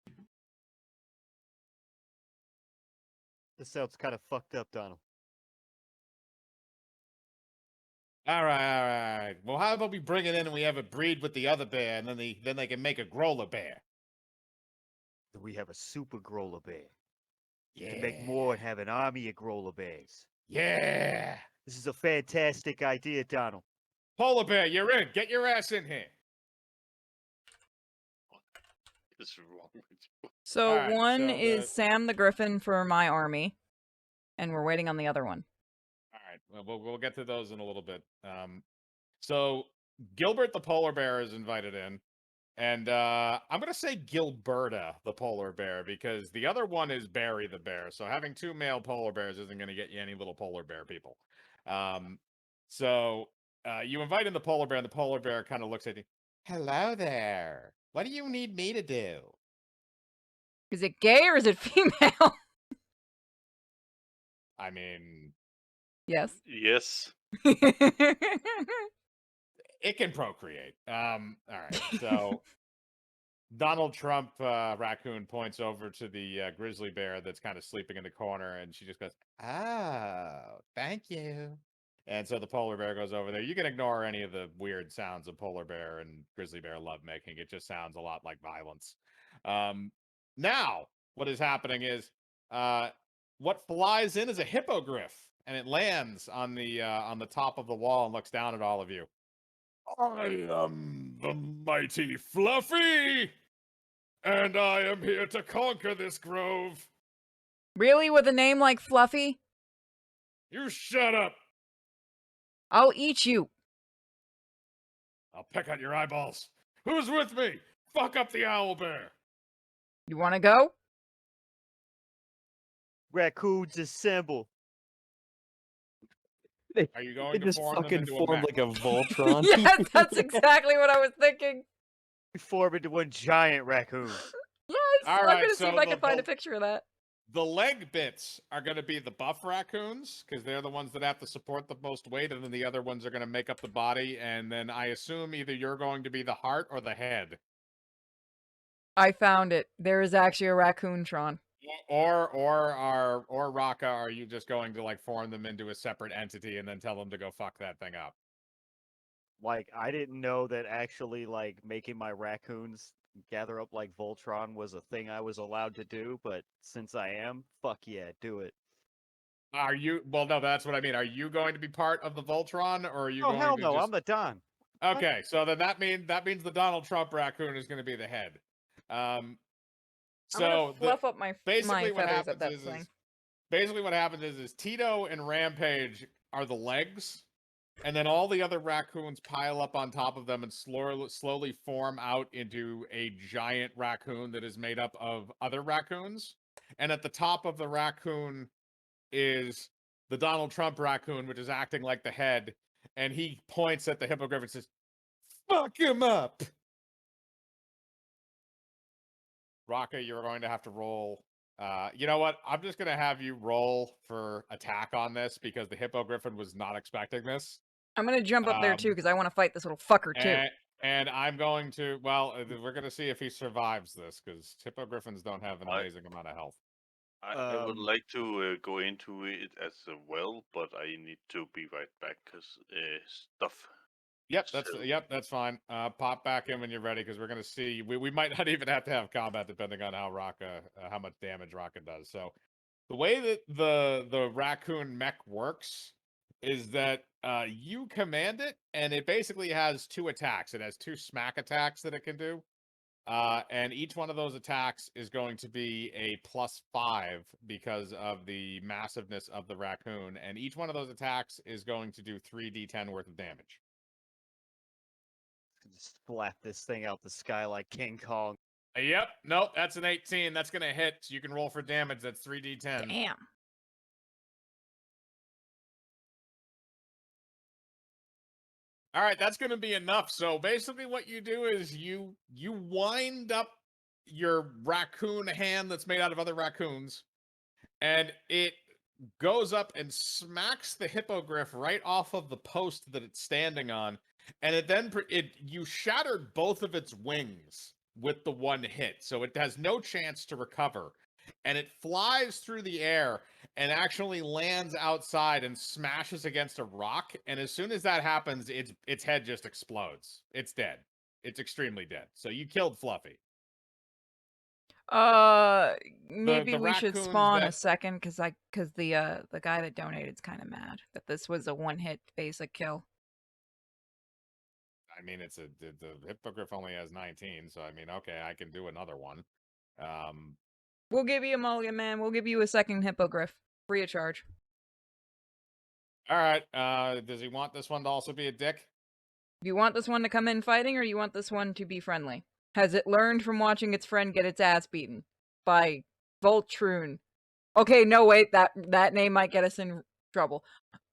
This sounds kind of fucked up, Donald. All right. Well, how about we bring it in and we have it breed with the other bear, and then they can make a growler bear. We have a super growler bear. You Yeah. can make more and have an army of growler bears. Yeah. This is a fantastic idea, Donald. Polar bear, you're in. Get your ass in here. What's wrong with you? So Alright, one so is Sam the Griffin for my army, and we're waiting on the other one. All right. Well, we'll get to those in a little bit. So Gilbert the polar bear is invited in, and I'm gonna say Gilberta the polar bear because the other one is Barry the bear. So having two male polar bears isn't gonna get you any little polar bear people. So you invite in the polar bear, and the polar bear kind of looks at you. Hello there. What do you need me to do? Is it gay or is it female? I mean, Yes. Yes. it can procreate. All right. So Donald Trump raccoon points over to the grizzly bear that's kind of sleeping in the corner, and she just goes, "Oh, thank you." And so the polar bear goes over there. You can ignore any of the weird sounds of polar bear and grizzly bear lovemaking. It just sounds a lot like violence. Now, what is happening is what flies in is a hippogriff, and it lands on the top of the wall and looks down at all of you. I am the mighty Fluffy, and I am here to conquer this grove. Really? With a name like Fluffy? You shut up. I'll eat you. I'll peck out your eyeballs. Who's with me? Fuck up the owl bear. You want to go? Raccoons assemble. Are you going They to just form them fucking into a form mech? like a Voltron. Yes, that's exactly what I was thinking. We form into one giant raccoon. Yes, All I'm right, gonna see so if I can the- find a the- picture of that. The leg bits are going to be the buff raccoons because they're the ones that have to support the most weight, and then the other ones are going to make up the body. And then I assume either you're going to be the heart or the head, I found it. There is actually a raccoon-tron. or Raka. Are you just going to like form them into a separate entity and then tell them to go fuck that thing up? Like, I didn't know that actually, like, making my raccoons gather up like Voltron was a thing I was allowed to do, but since I am, fuck yeah, do it. Are you? Well, no, that's what I mean. Are you going to be part of the Voltron, or are you Oh, going hell to no, just... I'm the Don. Okay, so then that means the Donald Trump raccoon is going to be the head. I'm gonna So fluff up my basically what feathers at happens that is, thing. is Tito and Rampage are the legs, and then all the other raccoons pile up on top of them and slowly form out into a giant raccoon that is made up of other raccoons. And at the top of the raccoon is the Donald Trump raccoon, which is acting like the head, and he points at the hippogriff and says, "Fuck him up." Raka, you're going to have to roll. You know what? I'm just going to have you roll for attack on this because the hippogriffin was not expecting this. I'm gonna jump up there too because I want to fight this little fucker too. And I'm going to, well, we're going to see if he survives this because hippogriffins don't have an amazing amount of health. I would like to go into it as well, but I need to be right back because stuff. Yep, So- that's fine. Pop back in when you're ready because we're going to see. We might not even have to have combat depending on how Raka, how much damage Raka does. So the way that the raccoon mech works is that you command it, and it basically has two attacks. It has two smack attacks that it can do. And each one of those attacks is going to be a +5 because of the massiveness of the raccoon. And each one of those attacks is going to do 3d10 worth of damage. Just slap this thing out the sky like King Kong. Yep. Nope. That's an 18. That's going to hit. So you can roll for damage. That's 3d10. Damn. All right, that's going to be enough. So basically what you do is you wind up your raccoon hand that's made out of other raccoons, and it goes up and smacks the hippogriff right off of the post that it's standing on, and it then you shattered both of its wings with the one hit, so it has no chance to recover, and it flies through the air and actually lands outside and smashes against a rock, and as soon as that happens, its head just explodes. It's dead. It's extremely dead. So you killed Fluffy. Maybe the we should raccoons spawn a that- second because the guy that donated is kind of mad that this was a one-hit basic kill. I mean, the hippogriff only has 19, so I mean, okay, I can do another one. We'll give you a mulligan, man. We'll give you a second hippogriff, free of charge. All right. Does he want this one to also be a dick? Do you want this one to come in fighting, or you want this one to be friendly? Has it learned from watching its friend get its ass beaten by Voltroon? Okay, no, wait, that name might get us in trouble.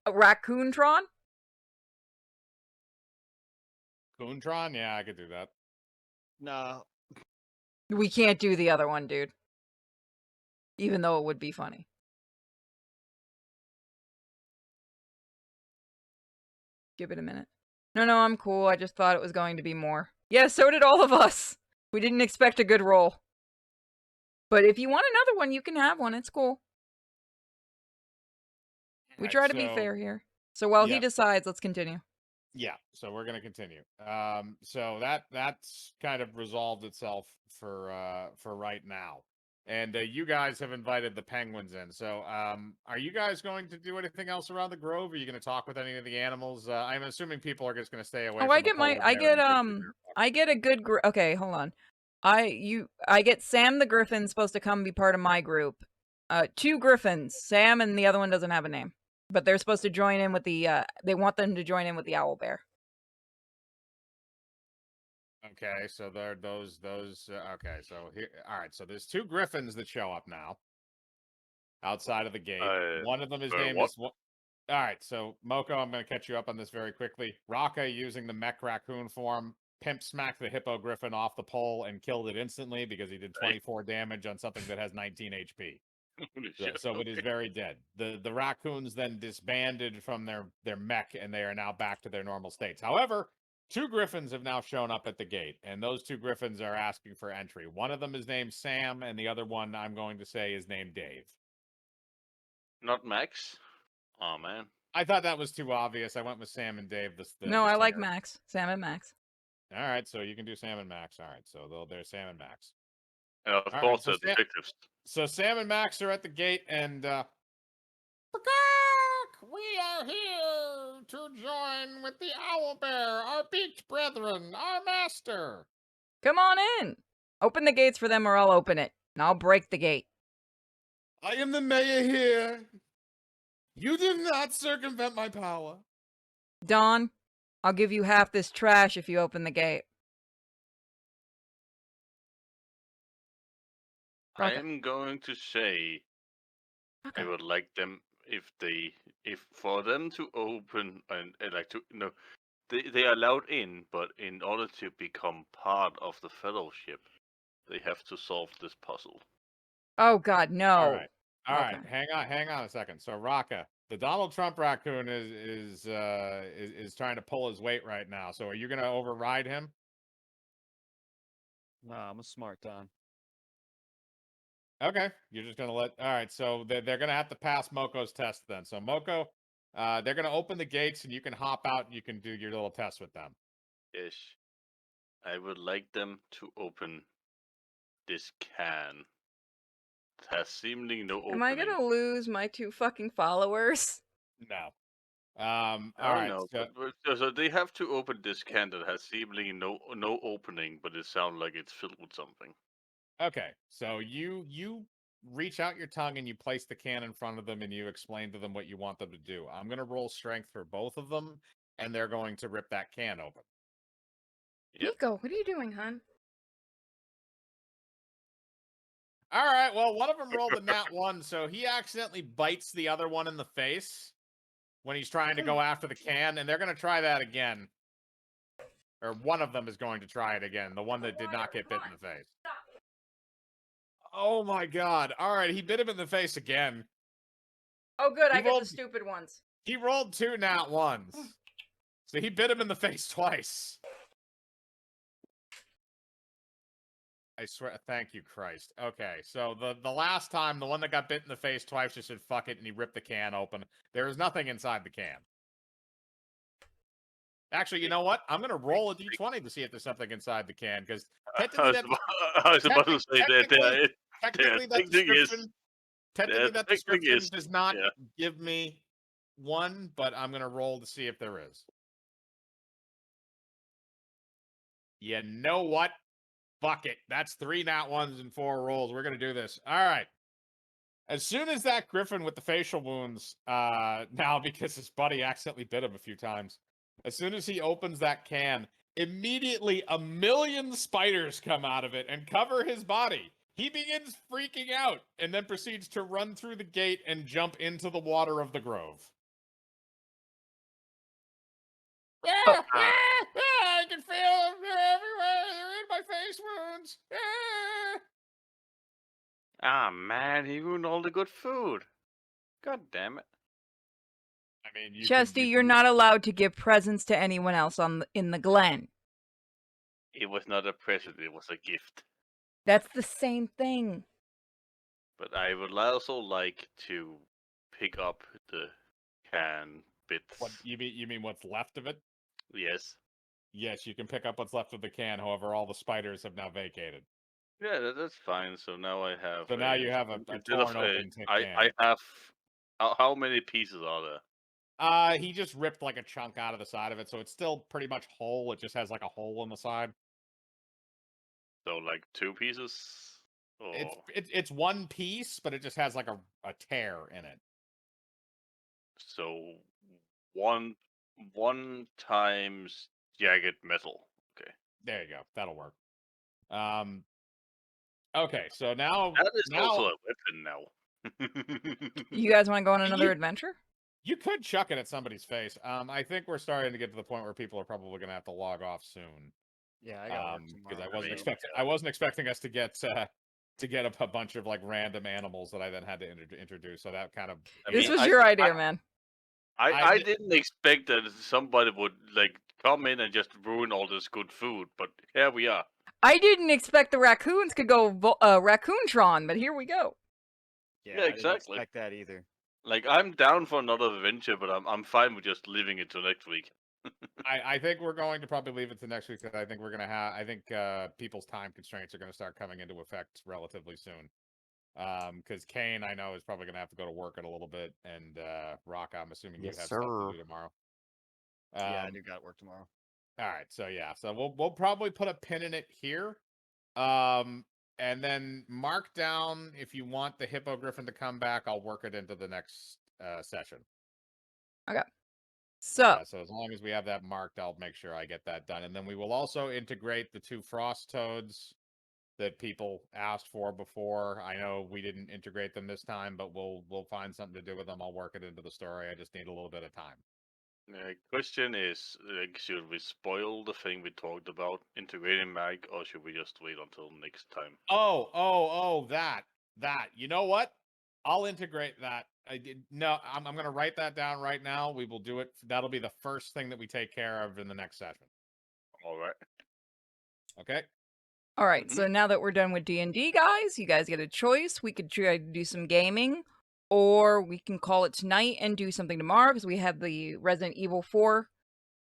Raccoontron? Coontron? Yeah, I could do that. No. We can't do the other one, dude. Even though it would be funny. Give it a minute. No, I'm cool. I just thought it was going to be more. Yeah, so did all of us. We didn't expect a good roll. But if you want another one, you can have one. It's cool. We Right, try to be so- fair here. So while he yeah. decides, let's continue. Yeah, so we're gonna continue. So that's kind of resolved itself for right now. And you guys have invited the penguins in. So are you guys going to do anything else around the grove? Are you going to talk with any of the animals? I'm assuming people are just going to stay away. Oh, from I the get my, polar I bear get and grizzly bear. I get a good okay, hold on. I get Sam the Griffin supposed to come be part of my group. 2 Griffins, Sam and the other one doesn't have a name. But they're supposed to join in with the they want them to join in with the owl bear. Okay, so there those okay, so here all right, so there's 2 griffins that show up now outside of the gate. One of them his name what? is all right, so Moko, I'm going to catch you up on this very quickly. Raka, using the mech raccoon form, pimp smacked the hippo griffin off the pole and killed it instantly because he did 24 damage on something that has 19 HP. Holy So, shit, so it is okay. very dead. The raccoons then disbanded from their mech, and they are now back to their normal states. However, 2 griffins have now shown up at the gate, and those 2 griffins are asking for entry. One of them is named Sam, and the other one I'm going to say is named Dave. Not Max? Oh man. I thought that was too obvious. I went with Sam and Dave. No, I like singer. Max. Sam and Max. All right, so you can do Sam and Max. All right, so there's Sam and Max. And of All course right, the detectives. So Sam and Max are at the gate, and We are here to join with the owl bear, our beaked brethren, our master. Come on in. Open the gates for them or I'll open it. and I'll break the gate. I am the mayor here. You did not circumvent my power. Don, I'll give you half this trash if you open the gate. I Rocket. am going to say Okay. I would like them if for them to open and like to they are allowed in, but in order to become part of the fellowship, they have to solve this puzzle. Oh God, no. All right. All right. Okay. Hang on a second. So Raka, the Donald Trump raccoon is trying to pull his weight right now. So are you gonna override him? Nah, I'm a smart Don. Okay. You're just gonna let. All right. So they're gonna have to pass Moko's test then. So Moko, they're gonna open the gates and you can hop out and you can do your little test with them. Yes, I would like them to open this can. It has seemingly no opening. Am I gonna lose my 2 fucking followers? No. I All don't right. know, So, so they have to open this can that has seemingly no opening, but it sounds like it's filled with something. okay. So you reach out your tongue and you place the can in front of them and you explain to them what you want them to do. I'm gonna roll strength for both of them, and they're going to rip that can open. Yep. Nico, what are you doing, hon? All right. Well, one of them rolled a nat 1, so he accidentally bites the other one in the face when he's trying to go after the can, and they're going to try that again. Or one of them is going to try it again, the one that did not get bit in the face. Oh my God. All right. He bit him in the face again. Oh good, He I get rolled- the stupid ones. He rolled 2 nat 1s. So he bit him in the face twice. I swear, thank you, Christ. Okay, so the last time, the one that got bit in the face twice just said fuck it and he ripped the can open. There is nothing inside the can. Actually, you know what? I'm gonna roll a d20 to see if there's something inside the can, because technically I was about to say that technically that description does not yeah. give me one, but I'm gonna roll to see if there is. You know what? Fuck it. That's 3 nat 1s and 4 rolls. We're gonna do this. All right. As soon as that griffin with the facial wounds, now because his buddy accidentally bit him a few times, as soon as he opens that can, immediately 1,000,000 spiders come out of it and cover his body. He begins freaking out and then proceeds to run through the gate and jump into the water of the grove. I can feel them everywhere. They're in my face wounds. Ah man, he ruined all the good food. God damn it. I mean, Chesty, you're not allowed to give presents to anyone else in the Glen. It was not a present, it was a gift. That's the same thing. But I would also like to pick up the can bits. What you mean? What's left of it? Yes. Yes, you can pick up what's left of the can. However, all the spiders have now vacated. Yeah, that's fine. So now I have. So now you have a instead of torn open can. I have. How many pieces are there? He just ripped like a chunk out of the side of it, so it's still pretty much whole. It just has like a hole in the side. So like 2 pieces. Or... It's one piece, but it just has like a tear in it. So one times jagged metal. Okay. There you go. That'll work. Okay, so now that is also a weapon now. You guys want to go on another adventure? You could chuck it at somebody's face. I think we're starting to get to the point where people are probably going to have to log off soon. Yeah, I got work tomorrow. Because I wasn't expecting us to get a bunch of like random animals that I then had to introduce. So that kind of this was your idea, man. I didn't expect that somebody would like come in and just ruin all this good food, but here we are. I didn't expect the raccoons could go Raccoontron, but here we go. Yeah, exactly. I didn't expect that either. Like I'm down for another adventure, but I'm fine with just leaving it to next week. I think we're going to probably leave it to next week because I think we're gonna have people's time constraints are gonna start coming into effect relatively soon. Because Kane, I know, is probably gonna have to go to work in a little bit, and Rock, I'm assuming you have stuff to do tomorrow. Yeah, I do got work tomorrow. All right, so yeah, so we'll probably put a pin in it here. And then mark down if you want the Hippogriffin to come back. I'll work it into the next session. So, So as long as we have that marked, I'll make sure I get that done. And then we will also integrate the 2 frost toads that people asked for before. I know we didn't integrate them this time, but we'll find something to do with them. I'll work it into the story. I just need a little bit of time. Question is, like, should we spoil the thing we talked about, integrating Mag, or should we just wait until next time? That. You know what? I'll integrate that. I'm going to write that down right now. We will do it. That'll be the first thing that we take care of in the next session. All right. Okay. all right. So now that we're done with D&D, guys, you guys get a choice. We could try to do some gaming, or we can call it tonight and do something tomorrow because we have the Resident Evil 4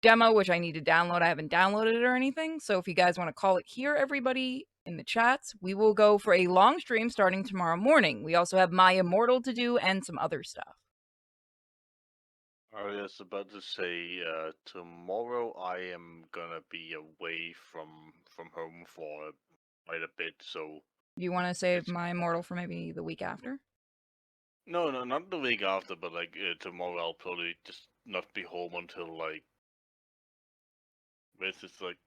demo, which I need to download. I haven't downloaded it or anything. So if you guys want to call it here, everybody in the chats, we will go for a long stream starting tomorrow morning. We also have My Immortal to do and some other stuff. I was about to say, tomorrow I am gonna be away from home for quite a bit, so... You want to save My Immortal for maybe the week after? No, not the week after, but like tomorrow I'll probably just not be home until like... This is like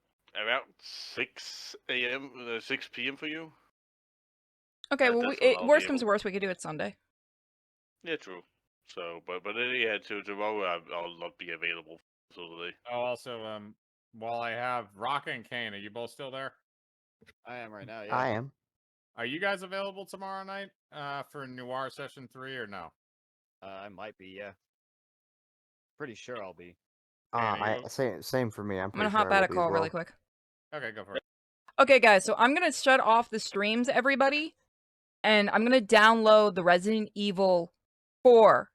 around 6 a.m., 6 p.m. for you? Okay, well, that's when I'll worst be comes to able- worst, we could do it Sunday. Yeah, true. So, but yeah, tomorrow I'll not be available for the day. Oh, also, while I have Rocka and Kane, are you both still there? I am right now. Yeah. I am. Are you guys available tomorrow night for Noir Session 3 or no? I might be. Yeah. Pretty sure I'll be. Same for me. I'm I'm pretty gonna sure hop I out will of be as call well. really quick. Okay, go for it. Okay, guys, so I'm gonna shut off the streams, everybody, and I'm gonna download the Resident Evil 4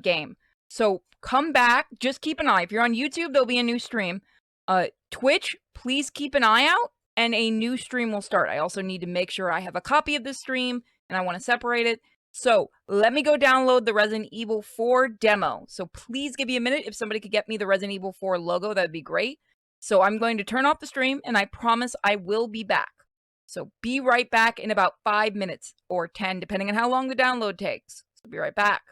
game. So come back, just keep an eye. If you're on YouTube, there'll be a new stream. Twitch, please keep an eye out, and a new stream will start. I also need to make sure I have a copy of this stream, and I want to separate it. So let me go download the Resident Evil 4 demo. So please give me a minute. If somebody could get me the Resident Evil 4 logo, that'd be great. So I'm going to turn off the stream, and I promise I will be back. So be right back in about 5 minutes or 10, depending on how long the download takes. So be right back.